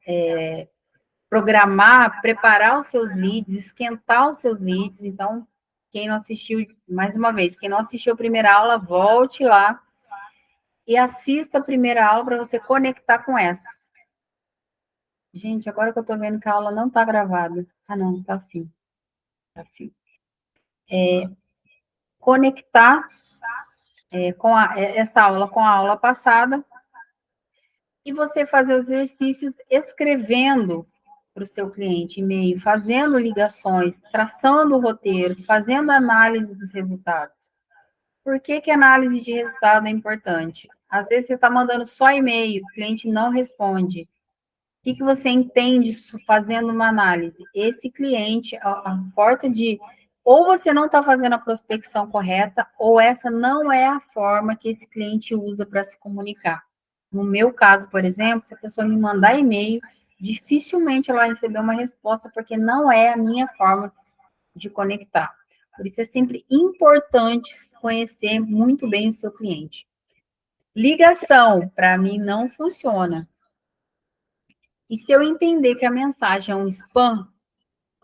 programar, preparar os seus leads, esquentar os seus leads. Então, quem não assistiu, mais uma vez, quem não assistiu a primeira aula, volte lá e assista a primeira aula para você conectar com essa. Gente, agora que eu estou vendo que a aula não está gravada. Ah, não, está sim. Está sim. Conectar com essa aula com a aula passada e você fazer os exercícios escrevendo para o seu cliente e-mail, fazendo ligações, traçando o roteiro, fazendo análise dos resultados. Por que que a análise de resultado é importante? Às vezes você está mandando só e-mail, o cliente não responde. O que que você entende fazendo uma análise? Esse cliente, a porta de... Ou você não está fazendo a prospecção correta, ou essa não é a forma que esse cliente usa para se comunicar. No meu caso, por exemplo, se a pessoa me mandar e-mail, dificilmente ela vai receber uma resposta, porque não é a minha forma de conectar. Por isso é sempre importante conhecer muito bem o seu cliente. Ligação, para mim, não funciona. E se eu entender que a mensagem é um spam,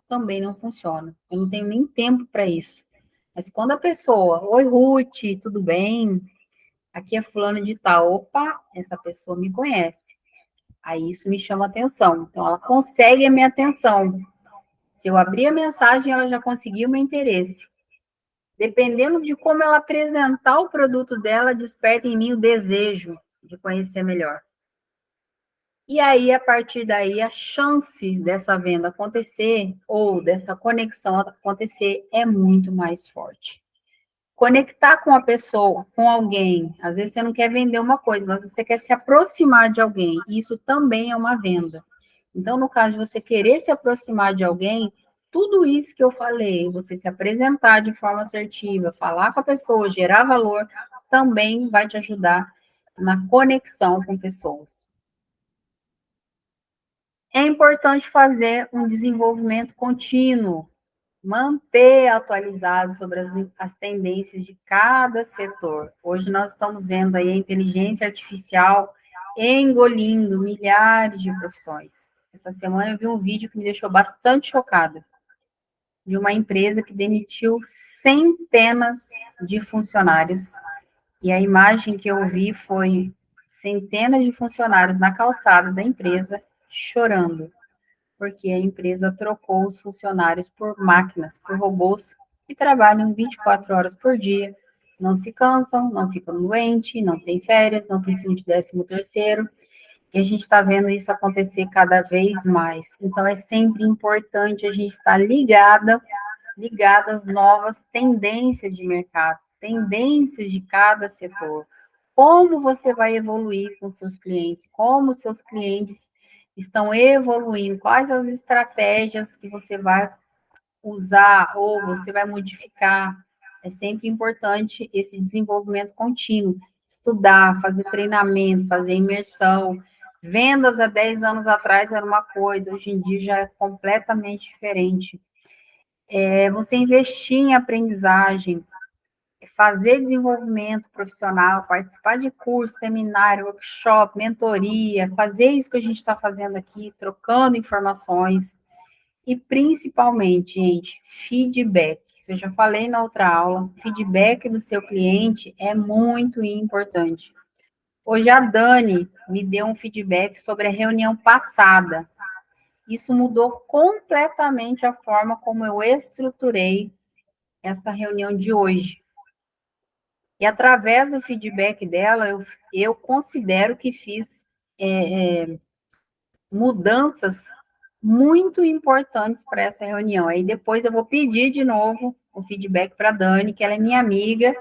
também não funciona. Eu não tenho nem tempo para isso. Mas quando a pessoa, oi, Ruth, tudo bem? Aqui é fulano de tal. Opa, essa pessoa me conhece. Aí isso me chama atenção. Então, ela consegue a minha atenção. Se eu abrir a mensagem, ela já conseguiu o meu interesse. Dependendo de como ela apresentar o produto dela, desperta em mim o desejo de conhecer melhor. E aí, a partir daí, a chance dessa venda acontecer ou dessa conexão acontecer é muito mais forte. Conectar com a pessoa, com alguém, às vezes você não quer vender uma coisa, mas você quer se aproximar de alguém, e isso também é uma venda. Então, no caso de você querer se aproximar de alguém, tudo isso que eu falei, você se apresentar de forma assertiva, falar com a pessoa, gerar valor, também vai te ajudar na conexão com pessoas. É importante fazer um desenvolvimento contínuo, manter atualizado sobre as tendências de cada setor. Hoje nós estamos vendo aí a inteligência artificial engolindo milhares de profissões. Essa semana eu vi um vídeo que me deixou bastante chocada, de uma empresa que demitiu centenas de funcionários. E a imagem que eu vi foi centenas de funcionários na calçada da empresa chorando, porque a empresa trocou os funcionários por máquinas, por robôs que trabalham 24 horas por dia, não se cansam, não ficam doentes, não têm férias, não precisam de 13º, e a gente está vendo isso acontecer cada vez mais. Então, é sempre importante a gente estar ligada às novas tendências de mercado, tendências de cada setor. Como você vai evoluir com seus clientes, como seus clientes estão evoluindo, quais as estratégias que você vai usar ou você vai modificar. É sempre importante esse desenvolvimento contínuo, estudar, fazer treinamento, fazer imersão. Vendas há 10 anos atrás era uma coisa, hoje em dia já é completamente diferente. Você investir em aprendizagem, fazer desenvolvimento profissional, participar de curso, seminário, workshop, mentoria, fazer isso que a gente está fazendo aqui, trocando informações. E principalmente, gente, feedback. Isso eu já falei na outra aula, feedback do seu cliente é muito importante. Hoje a Dani me deu um feedback sobre a reunião passada. Isso mudou completamente a forma como eu estruturei essa reunião de hoje. E através do feedback dela, eu considero que fiz mudanças muito importantes para essa reunião. Aí depois eu vou pedir de novo o feedback para a Dani, que ela é minha amiga,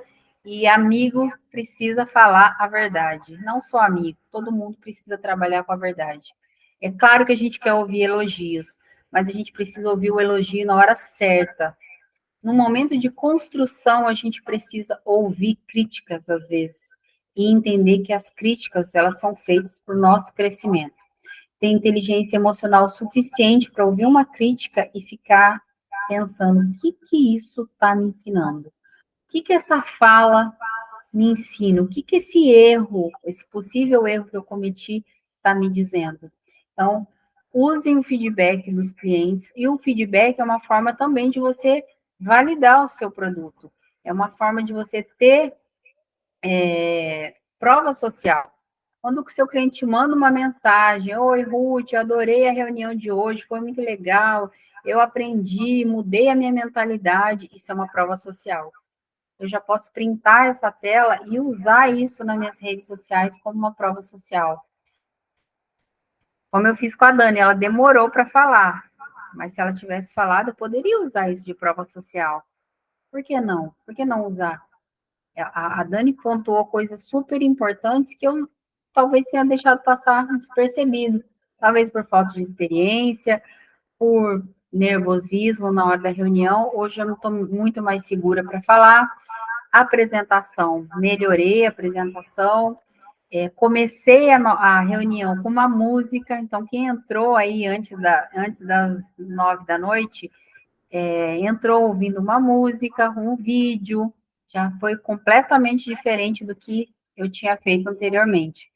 e amigo precisa falar a verdade. Não só amigo, todo mundo precisa trabalhar com a verdade. É claro que a gente quer ouvir elogios, mas a gente precisa ouvir o elogio na hora certa. No momento de construção, a gente precisa ouvir críticas, às vezes, e entender que as críticas, elas são feitas para o nosso crescimento. Ter inteligência emocional suficiente para ouvir uma crítica e ficar pensando, o que isso está me ensinando? O que essa fala me ensina? O que esse erro, esse possível erro que eu cometi, está me dizendo? Então, usem o feedback dos clientes, e o feedback é uma forma também de você validar o seu produto. É uma forma de você ter prova social. Quando o seu cliente te manda uma mensagem, oi, Ruth, adorei a reunião de hoje, foi muito legal, eu aprendi, mudei a minha mentalidade, isso é uma prova social. Eu já posso printar essa tela e usar isso nas minhas redes sociais como uma prova social. Como eu fiz com a Dani, ela demorou para falar, mas se ela tivesse falado, eu poderia usar isso de prova social. Por que não? Por que não usar? A Dani pontuou coisas super importantes que eu talvez tenha deixado passar despercebido. Talvez por falta de experiência, por nervosismo na hora da reunião. Hoje eu não estou muito mais segura para falar. Apresentação, melhorei a apresentação. Comecei a reunião com uma música. Então, quem entrou aí antes das 9 da noite, entrou ouvindo uma música, um vídeo, já foi completamente diferente do que eu tinha feito anteriormente.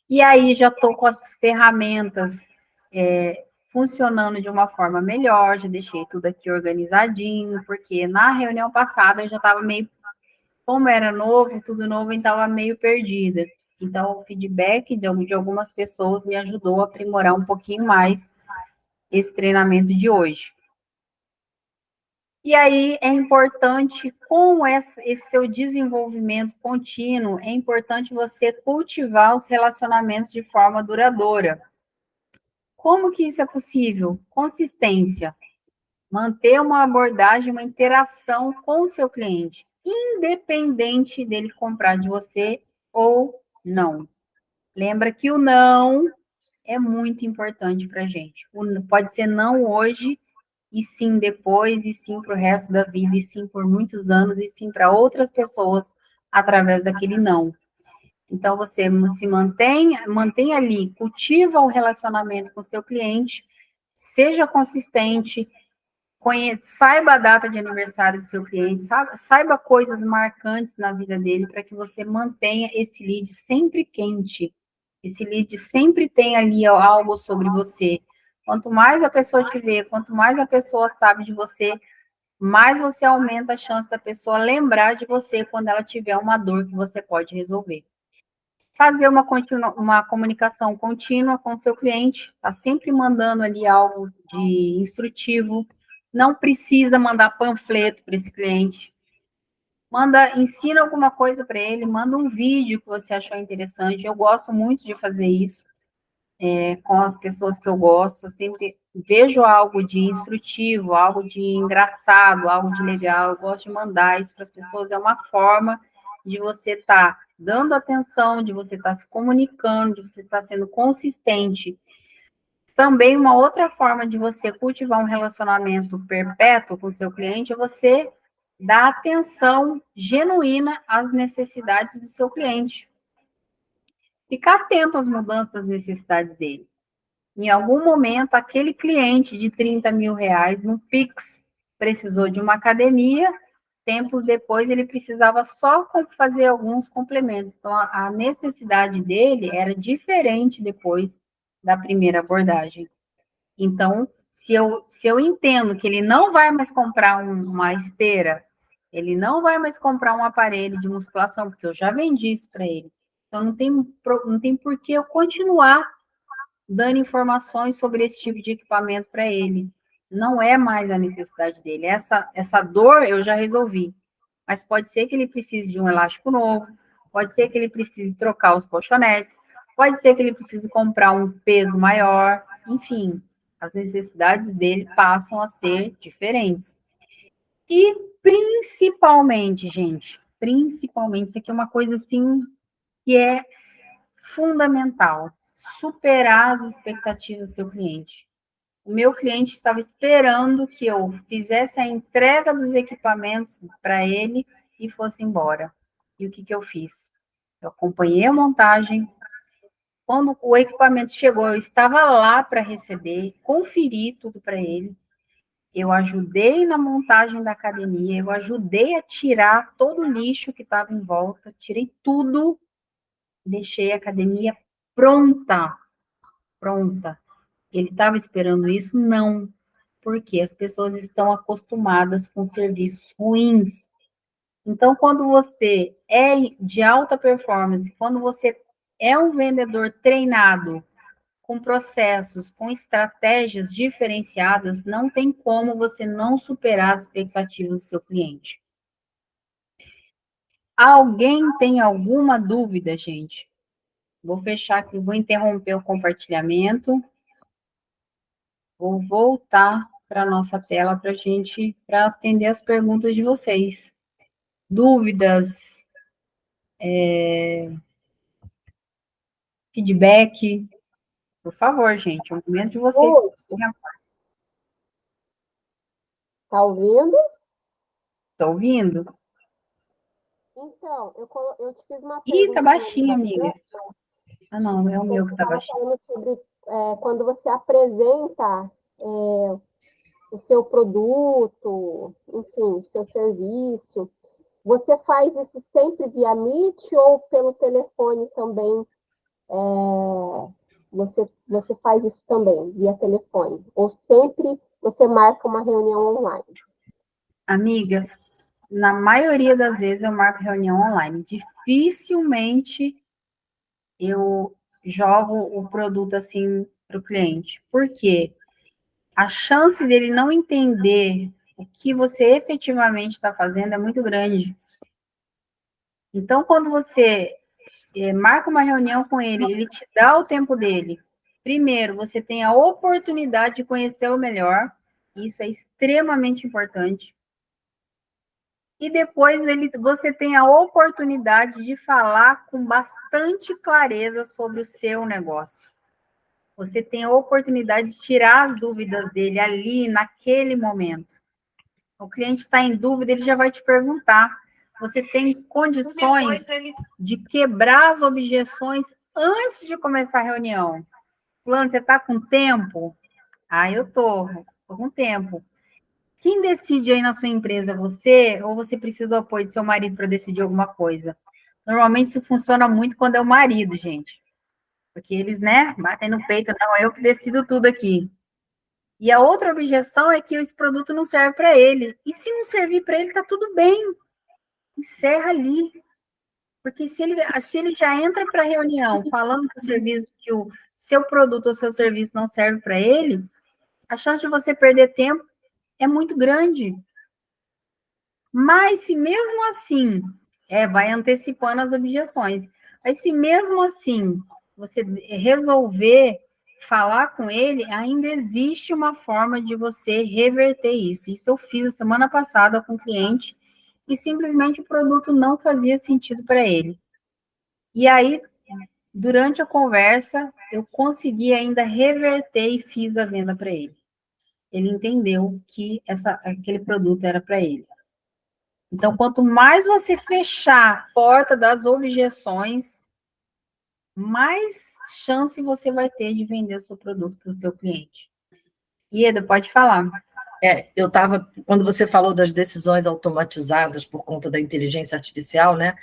E aí já estou com as ferramentas funcionando de uma forma melhor, já deixei tudo aqui organizadinho, porque na reunião passada eu já estava meio, como era novo, tudo novo, eu estava meio perdida. Então, o feedback de algumas pessoas me ajudou a aprimorar um pouquinho mais esse treinamento de hoje. E aí é importante, com esse seu desenvolvimento contínuo, é importante você cultivar os relacionamentos de forma duradoura. Como que isso é possível? Consistência. Manter uma abordagem, uma interação com o seu cliente, independente dele comprar de você ou não. Lembra que o não é muito importante para a gente. Pode ser não hoje, e sim depois, e sim para o resto da vida, e sim por muitos anos, e sim para outras pessoas através daquele não. Então, você se mantém ali, cultiva o relacionamento com o seu cliente, seja consistente, saiba a data de aniversário do seu cliente, saiba coisas marcantes na vida dele para que você mantenha esse lead sempre quente. Esse lead sempre tem ali algo sobre você. Quanto mais a pessoa te vê, quanto mais a pessoa sabe de você, mais você aumenta a chance da pessoa lembrar de você quando ela tiver uma dor que você pode resolver. Fazer uma comunicação contínua com o seu cliente, tá sempre mandando ali algo de instrutivo, não precisa mandar panfleto para esse cliente. Ensina alguma coisa para ele, manda um vídeo que você achou interessante. Eu gosto muito de fazer isso com as pessoas que eu gosto. Eu sempre vejo algo de instrutivo, algo de engraçado, algo de legal. Eu gosto de mandar isso para as pessoas. É uma forma de você estar dando atenção, de você estar se comunicando, de você estar sendo consistente. Também uma outra forma de você cultivar um relacionamento perpétuo com o seu cliente é você dar atenção genuína às necessidades do seu cliente. Ficar atento às mudanças das necessidades dele. Em algum momento, aquele cliente de 30 mil reais no Pix precisou de uma academia, tempos depois ele precisava só fazer alguns complementos. Então, a necessidade dele era diferente depois da primeira abordagem. Então, se eu entendo que ele não vai mais comprar uma esteira, ele não vai mais comprar um aparelho de musculação, porque eu já vendi isso para ele. Então, não tem por que eu continuar dando informações sobre esse tipo de equipamento para ele. Não é mais a necessidade dele. Essa dor eu já resolvi. Mas pode ser que ele precise de um elástico novo, pode ser que ele precise trocar os colchonetes, pode ser que ele precise comprar um peso maior, enfim, as necessidades dele passam a ser diferentes. E principalmente, gente, principalmente, isso aqui é uma coisa assim que é fundamental, superar as expectativas do seu cliente. O meu cliente estava esperando que eu fizesse a entrega dos equipamentos para ele e fosse embora. E o que eu fiz? Eu acompanhei a montagem. Quando o equipamento chegou, eu estava lá para receber, conferi tudo para ele. Eu ajudei na montagem da academia, eu ajudei a tirar todo o lixo que estava em volta, tirei tudo, deixei a academia pronta. Pronta. Ele estava esperando isso? Não, porque as pessoas estão acostumadas com serviços ruins. Então, quando você é de alta performance, quando você é um vendedor treinado, com processos, com estratégias diferenciadas, não tem como você não superar as expectativas do seu cliente. Alguém tem alguma dúvida, gente? Vou fechar aqui, vou interromper o compartilhamento. Vou voltar para a nossa tela para atender as perguntas de vocês. Dúvidas, feedback, por favor, gente, é o momento de vocês. Tá ouvindo? Estão ouvindo? Então, eu te fiz uma Ih, tá pergunta. baixinho, amiga. Ah, não, é o meu que tá baixinho. Falando sobre quando você apresenta o seu produto, enfim, o seu serviço, você faz isso sempre via Meet ou pelo telefone também? Você faz isso também via telefone? Ou sempre você marca uma reunião online? Amigas, na maioria das vezes eu marco reunião online. Dificilmente eu jogo o produto assim para o cliente. Por quê? A chance dele não entender o que você efetivamente está fazendo é muito grande. Então, quando você marca uma reunião com ele, ele te dá o tempo dele. Primeiro, você tem a oportunidade de conhecê-lo melhor, isso é extremamente importante. E depois você tem a oportunidade de falar com bastante clareza sobre o seu negócio. Você tem a oportunidade de tirar as dúvidas dele ali, naquele momento. O cliente está em dúvida, ele já vai te perguntar. Você tem condições de quebrar as objeções antes de começar a reunião. Fulano, você está com tempo? Ah, eu estou com tempo. Quem decide aí na sua empresa, você ou você precisa do apoio do seu marido para decidir alguma coisa? Normalmente isso funciona muito quando é o marido, gente. Porque eles, né, batem no peito, não, eu que decido tudo aqui. E a outra objeção é que esse produto não serve para ele. E se não servir para ele, tá tudo bem. Encerra ali. Porque se ele já entra para a reunião falando que o serviço, que o seu produto ou seu serviço não serve para ele, a chance de você perder tempo é muito grande. Mas se mesmo assim, vai antecipando as objeções. Mas se mesmo assim você resolver falar com ele, ainda existe uma forma de você reverter isso. Isso eu fiz a semana passada com um cliente e simplesmente o produto não fazia sentido para ele. E aí, durante a conversa, eu consegui ainda reverter e fiz a venda para ele. Ele entendeu que aquele produto era para ele. Então, quanto mais você fechar a porta das objeções, mais chance você vai ter de vender o seu produto para o seu cliente. Ieda, pode falar. Quando você falou das decisões automatizadas por conta da inteligência artificial, né?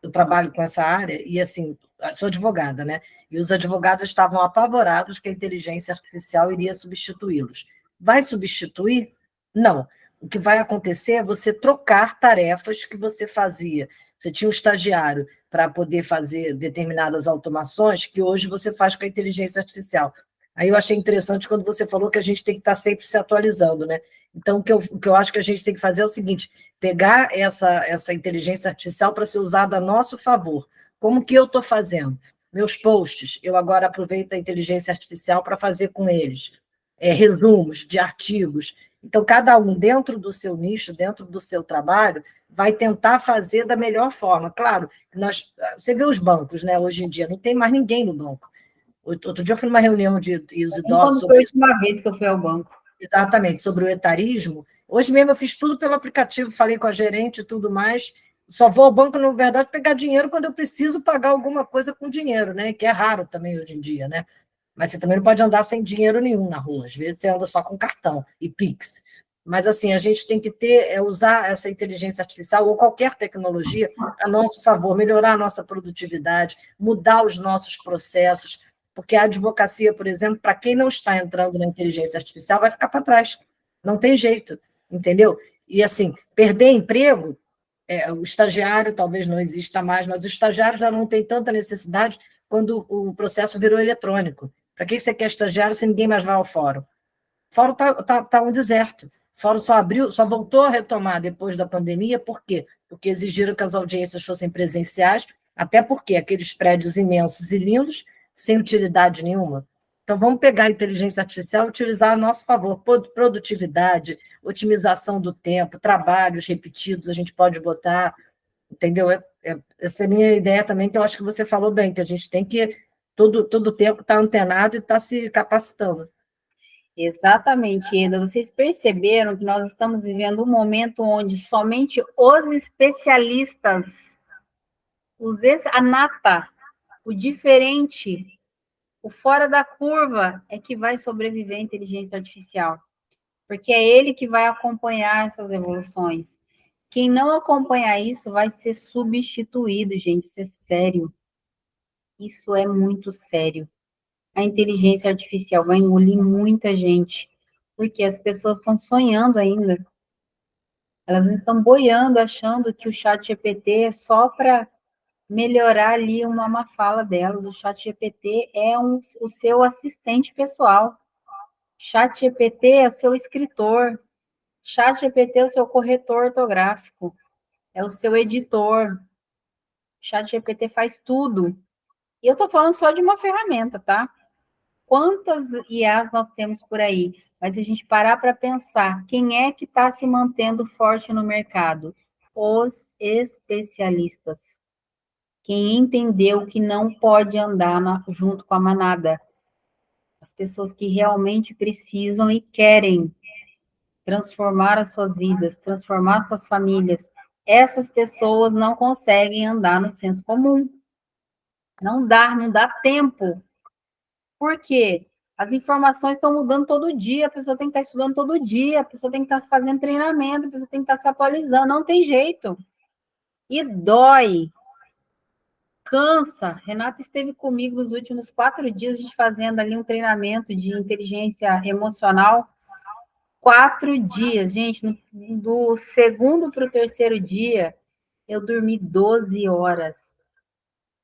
Eu trabalho com essa área e, assim, sou advogada, né? E os advogados estavam apavorados que a inteligência artificial iria substituí-los. Vai substituir? Não. O que vai acontecer é você trocar tarefas que você fazia. Você tinha um estagiário para poder fazer determinadas automações que hoje você faz com a inteligência artificial. Aí eu achei interessante quando você falou que a gente tem que estar sempre se atualizando, né? Então, o que eu acho que a gente tem que fazer é o seguinte: pegar essa inteligência artificial para ser usada a nosso favor. Como que eu estou fazendo? Meus posts, eu agora aproveito a inteligência artificial para fazer com eles resumos de artigos. Então, cada um, dentro do seu nicho, dentro do seu trabalho, vai tentar fazer da melhor forma. Claro, você vê os bancos, né? Hoje em dia, não tem mais ninguém no banco. Outro dia eu fui numa reunião de os idosos... Quando foi a última vez que eu fui ao banco? Exatamente, sobre o etarismo. Hoje mesmo eu fiz tudo pelo aplicativo, falei com a gerente e tudo mais. Só vou ao banco, na verdade, pegar dinheiro quando eu preciso pagar alguma coisa com dinheiro, né? Que é raro também hoje em dia, né? Mas você também não pode andar sem dinheiro nenhum na rua. Às vezes você anda só com cartão e Pix. Mas, assim, a gente tem que usar essa inteligência artificial ou qualquer tecnologia a nosso favor, melhorar a nossa produtividade, mudar os nossos processos, porque a advocacia, por exemplo, para quem não está entrando na inteligência artificial, vai ficar para trás. Não tem jeito, entendeu? E, assim, perder emprego, o estagiário talvez não exista mais, mas o estagiário já não tem tanta necessidade quando o processo virou eletrônico. Para que você quer estagiário se ninguém mais vai ao fórum? O fórum está um deserto. O fórum só voltou a retomar depois da pandemia, por quê? Porque exigiram que as audiências fossem presenciais, até porque aqueles prédios imensos e lindos, sem utilidade nenhuma. Então, vamos pegar a inteligência artificial e utilizar a nosso favor. Produtividade, otimização do tempo, trabalhos repetidos, a gente pode botar, entendeu? Essa é a minha ideia também, que eu acho que você falou bem, que a gente tem que, todo tempo, estar antenado e estar se capacitando. Exatamente, Eda. Vocês perceberam que nós estamos vivendo um momento onde somente os especialistas, a nata, o diferente, o fora da curva é que vai sobreviver à inteligência artificial, porque é ele que vai acompanhar essas evoluções. Quem não acompanhar isso vai ser substituído, gente, isso é sério. Isso é muito sério. A inteligência artificial vai engolir muita gente, porque as pessoas estão sonhando ainda. Elas estão boiando, achando que o chat GPT é só para melhorar ali uma fala delas. O chat GPT é o seu assistente pessoal. ChatGPT é seu escritor. ChatGPT é o seu corretor ortográfico. É o seu editor. ChatGPT faz tudo. E eu estou falando só de uma ferramenta, tá? Quantas IAs nós temos por aí? Mas se a gente parar para pensar, quem é que está se mantendo forte no mercado? Os especialistas. Quem entendeu que não pode andar junto com a manada. As pessoas que realmente precisam e querem transformar as suas vidas, transformar suas famílias. Essas pessoas não conseguem andar no senso comum. Não dá tempo. Por quê? As informações estão mudando todo dia, a pessoa tem que estar estudando todo dia, a pessoa tem que estar fazendo treinamento, a pessoa tem que estar se atualizando, não tem jeito. E dói, cansa. Renata esteve comigo nos últimos 4 dias, a gente fazendo ali um treinamento de inteligência emocional. 4 dias, gente, do segundo para o terceiro dia, eu dormi 12 horas.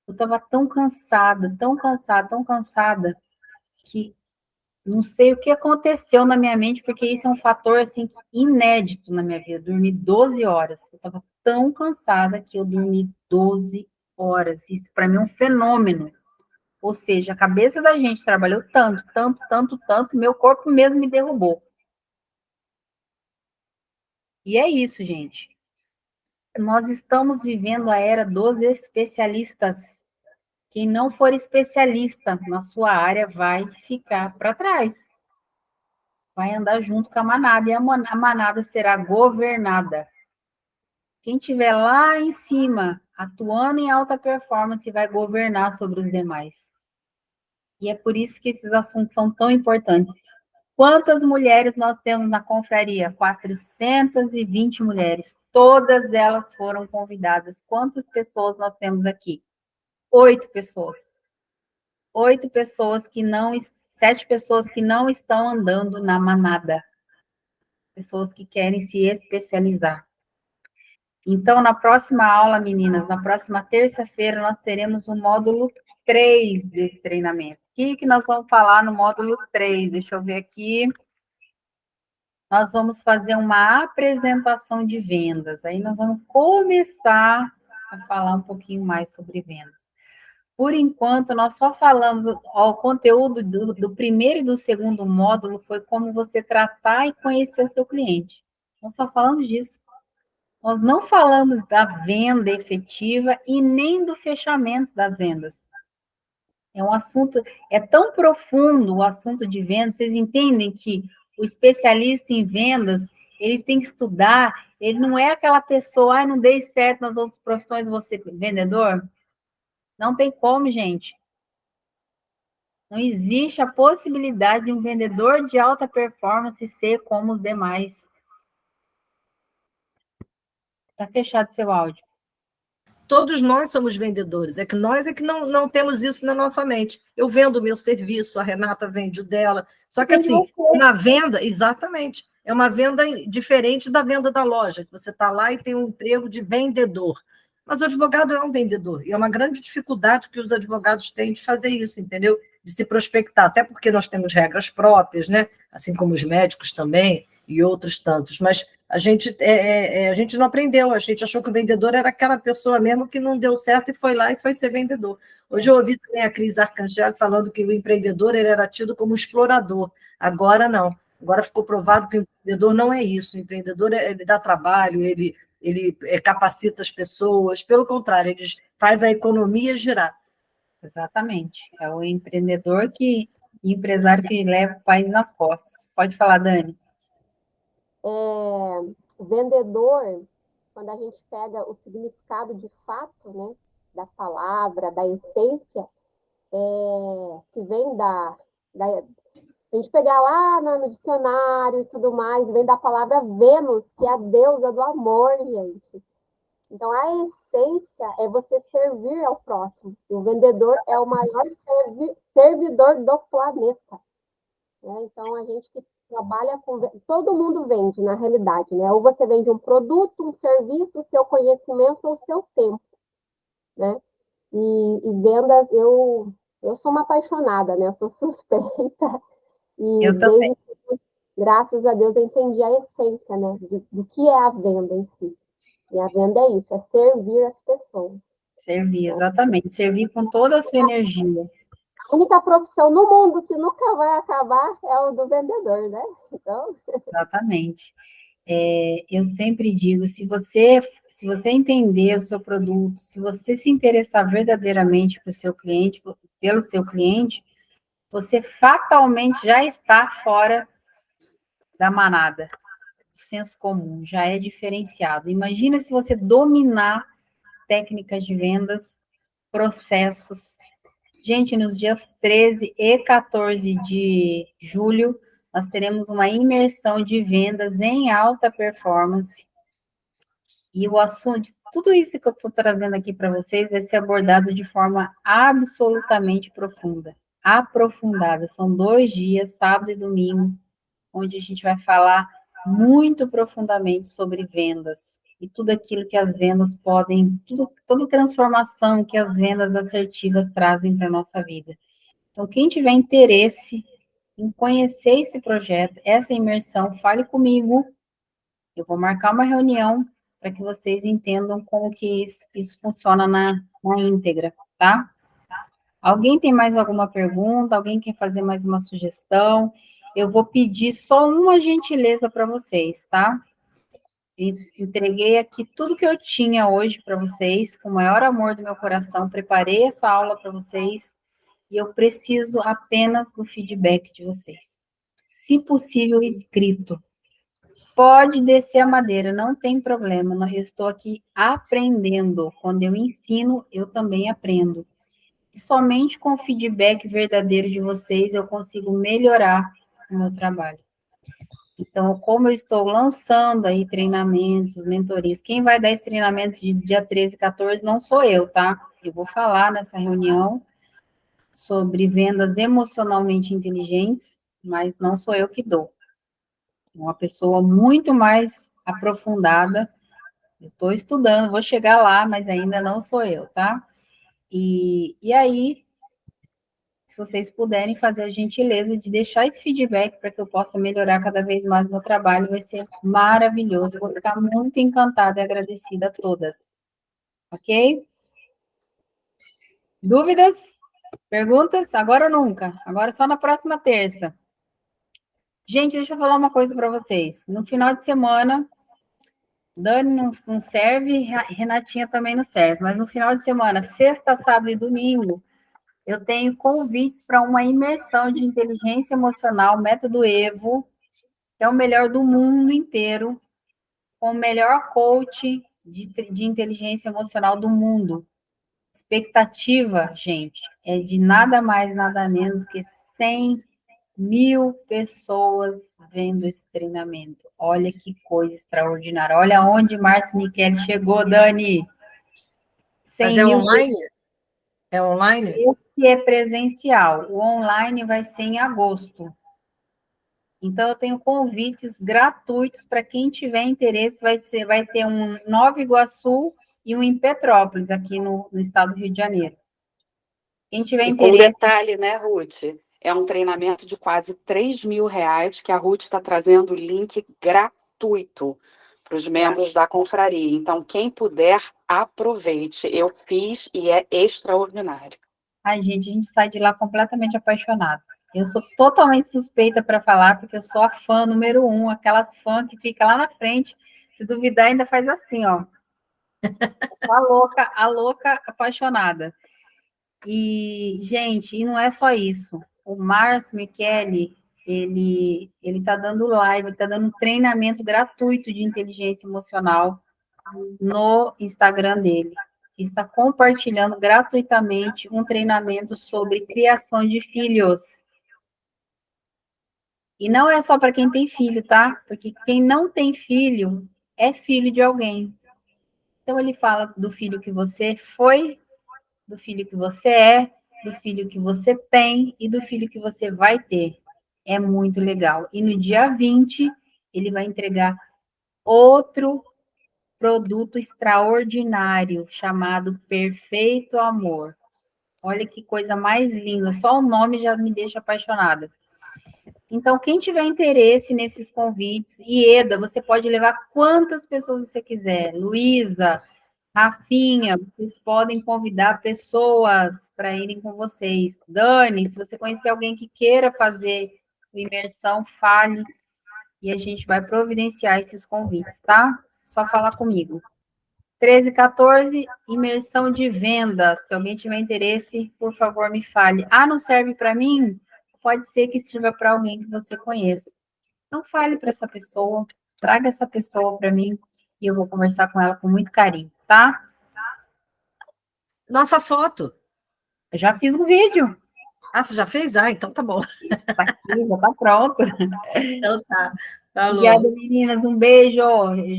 Eu estava tão cansada, que não sei o que aconteceu na minha mente, porque isso é um fator, assim, inédito na minha vida. Dormi 12 horas. Eu estava tão cansada que eu dormi 12 horas. Isso, para mim, é um fenômeno. Ou seja, a cabeça da gente trabalhou tanto, que meu corpo mesmo me derrubou. E é isso, gente. Nós estamos vivendo a era dos especialistas. Quem não for especialista na sua área vai ficar para trás. Vai andar junto com a manada, e a manada será governada. Quem estiver lá em cima, atuando em alta performance, vai governar sobre os demais. E é por isso que esses assuntos são tão importantes. Quantas mulheres nós temos na confraria? 420 mulheres. Todas elas foram convidadas. Quantas pessoas nós temos aqui? 8 pessoas. 8 pessoas que não... 7 pessoas que não estão andando na manada. Pessoas que querem se especializar. Então, na próxima aula, meninas, na próxima terça-feira, nós teremos o módulo 3 desse treinamento. O que nós vamos falar no módulo 3? Deixa eu ver aqui. Nós vamos fazer uma apresentação de vendas. Aí nós vamos começar a falar um pouquinho mais sobre vendas. Por enquanto, nós só falamos, o conteúdo do primeiro e do segundo módulo foi como você tratar e conhecer o seu cliente. Nós só falamos disso. Nós não falamos da venda efetiva e nem do fechamento das vendas. É um assunto, é tão profundo o assunto de vendas, vocês entendem que o especialista em vendas, ele tem que estudar, ele não é aquela pessoa, não dei certo nas outras profissões, você vendedor. Não tem como, gente. Não existe a possibilidade de um vendedor de alta performance ser como os demais. Está fechado seu áudio. Todos nós somos vendedores, é que nós não temos isso na nossa mente. Eu vendo o meu serviço, a Renata vende o dela. Só que assim, uma venda, exatamente, é uma venda diferente da venda da loja, que você está lá e tem um emprego de vendedor. Mas o advogado é um vendedor, e é uma grande dificuldade que os advogados têm de fazer isso, entendeu? De se prospectar, até porque nós temos regras próprias, né? Assim como os médicos também, e outros tantos, mas a gente não aprendeu, a gente achou que o vendedor era aquela pessoa mesmo que não deu certo e foi lá e foi ser vendedor. Hoje eu ouvi também a Cris Arcangeli falando que o empreendedor ele era tido como explorador, agora não, agora ficou provado que o empreendedor não é isso, o empreendedor ele dá trabalho, ele capacita as pessoas, pelo contrário, ele faz a economia girar. Exatamente, é o empreendedor empresário que leva o país nas costas. Pode falar, Dani. O vendedor, quando a gente pega o significado de fato, né, da palavra, da essência, que vem a gente pegar lá no dicionário e tudo mais, vem da palavra Vênus, que é a deusa do amor, gente. Então, a essência é você servir ao próximo. E o vendedor é o maior servidor do planeta. Né? Então, a gente que trabalha com... Todo mundo vende, na realidade, né? Ou você vende um produto, um serviço, o seu conhecimento ou o seu tempo, né? E vendas, eu sou uma apaixonada, né? Eu sou suspeita. E eu também. graças a Deus eu entendi a essência, né, do que é a venda em si. E a venda é isso, é servir as pessoas. Servir, exatamente. Servir com toda a sua energia. A única profissão no mundo que nunca vai acabar é o do vendedor, né? Então, Exatamente. Eu sempre digo, se você entender o seu produto, se você se interessar verdadeiramente pelo seu cliente, você fatalmente já está fora da manada, do senso comum, já é diferenciado. Imagina se você dominar técnicas de vendas, processos. Gente, nos dias 13 e 14 de julho, nós teremos uma imersão de vendas em alta performance. E o assunto, tudo isso que eu estou trazendo aqui para vocês vai ser abordado de forma absolutamente profunda, aprofundada. São 2 dias, sábado e domingo, onde a gente vai falar muito profundamente sobre vendas e tudo aquilo que as vendas podem, toda transformação que as vendas assertivas trazem para a nossa vida. Então, quem tiver interesse em conhecer esse projeto, essa imersão, fale comigo. Eu vou marcar uma reunião para que vocês entendam como que isso funciona na íntegra, tá? Alguém tem mais alguma pergunta? Alguém quer fazer mais uma sugestão? Eu vou pedir só uma gentileza para vocês, tá? Entreguei aqui tudo que eu tinha hoje para vocês, com o maior amor do meu coração, preparei essa aula para vocês, e eu preciso apenas do feedback de vocês. Se possível, escrito. Pode descer a madeira, não tem problema, eu estou aqui aprendendo. Quando eu ensino, eu também aprendo. E somente com o feedback verdadeiro de vocês eu consigo melhorar o meu trabalho. Então, como eu estou lançando aí treinamentos, mentorias, quem vai dar esse treinamento de dia 13 e 14 não sou eu, tá? Eu vou falar nessa reunião sobre vendas emocionalmente inteligentes, mas não sou eu que dou. Uma pessoa muito mais aprofundada. Eu estou estudando, vou chegar lá, mas ainda não sou eu, tá? E aí, se vocês puderem fazer a gentileza de deixar esse feedback para que eu possa melhorar cada vez mais o meu trabalho, vai ser maravilhoso. Eu vou ficar muito encantada e agradecida a todas. Ok? Dúvidas? Perguntas? Agora ou nunca? Agora só na próxima terça. Gente, deixa eu falar uma coisa para vocês. No final de semana, Dani não serve, Renatinha também não serve, mas no final de semana, sexta, sábado e domingo, eu tenho convites para uma imersão de inteligência emocional, método Evo, que é o melhor do mundo inteiro, com o melhor coach de inteligência emocional do mundo. Expectativa, gente, é de nada mais, nada menos que 100.000 pessoas vendo esse treinamento. Olha que coisa extraordinária. Olha onde Márcio Michele chegou, Dani. Mas 100 é mil. online? É online? Esse é presencial. O online vai ser em agosto. Então, eu tenho convites gratuitos para quem tiver interesse. Vai ter um em Nova Iguaçu e um em Petrópolis, aqui no estado do Rio de Janeiro. Quem tiver E com interesse. detalhe, né, Ruth? É um treinamento de quase R$ 3.000 que a Ruth está trazendo o link gratuito para os membros da confraria. Então, quem puder, aproveite. Eu fiz e é extraordinário. Ai, gente, a gente sai de lá completamente apaixonado. Eu sou totalmente suspeita para falar, porque eu sou a fã número 1, aquelas fãs que fica lá na frente, se duvidar ainda faz assim, ó. A louca apaixonada. E, gente, e não é só isso. O Márcio Michele, ele tá dando live, ele tá dando um treinamento gratuito de inteligência emocional no Instagram dele. Está compartilhando gratuitamente um treinamento sobre criação de filhos. E não é só para quem tem filho, tá? Porque quem não tem filho é filho de alguém. Então ele fala do filho que você foi, do filho que você é, do filho que você tem e do filho que você vai ter. É muito legal. E no dia 20, ele vai entregar outro produto extraordinário chamado Perfeito Amor. Olha que coisa mais linda, só o nome já me deixa apaixonada. Então, quem tiver interesse nesses convites, Ieda, você pode levar quantas pessoas você quiser. Luísa, Rafinha, vocês podem convidar pessoas para irem com vocês. Dani, se você conhecer alguém que queira fazer imersão, fale e a gente vai providenciar esses convites, tá? Só falar comigo. 13 e 14, imersão de venda. Se alguém tiver interesse, por favor, me fale. Ah, não serve para mim? Pode ser que sirva para alguém que você conheça. Então, fale para essa pessoa, traga essa pessoa para mim e eu vou conversar com ela com muito carinho, tá? Nossa foto. Eu já fiz um vídeo. Ah, você já fez? Ah, então tá bom. Tá aqui, já tá pronto. Então tá. Falou. Obrigada, meninas. Um beijo.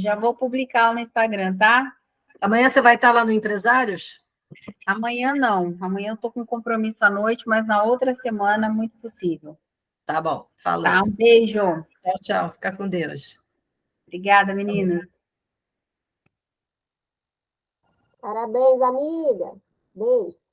Já vou publicar no Instagram, tá? Amanhã você vai estar lá no Empresários? Amanhã não. Amanhã eu tô com compromisso à noite, mas na outra semana, muito possível. Tá bom. Falou. Tá? Um beijo. Tchau, tchau. Fica com Deus. Obrigada, meninas. Parabéns, amiga. Beijo.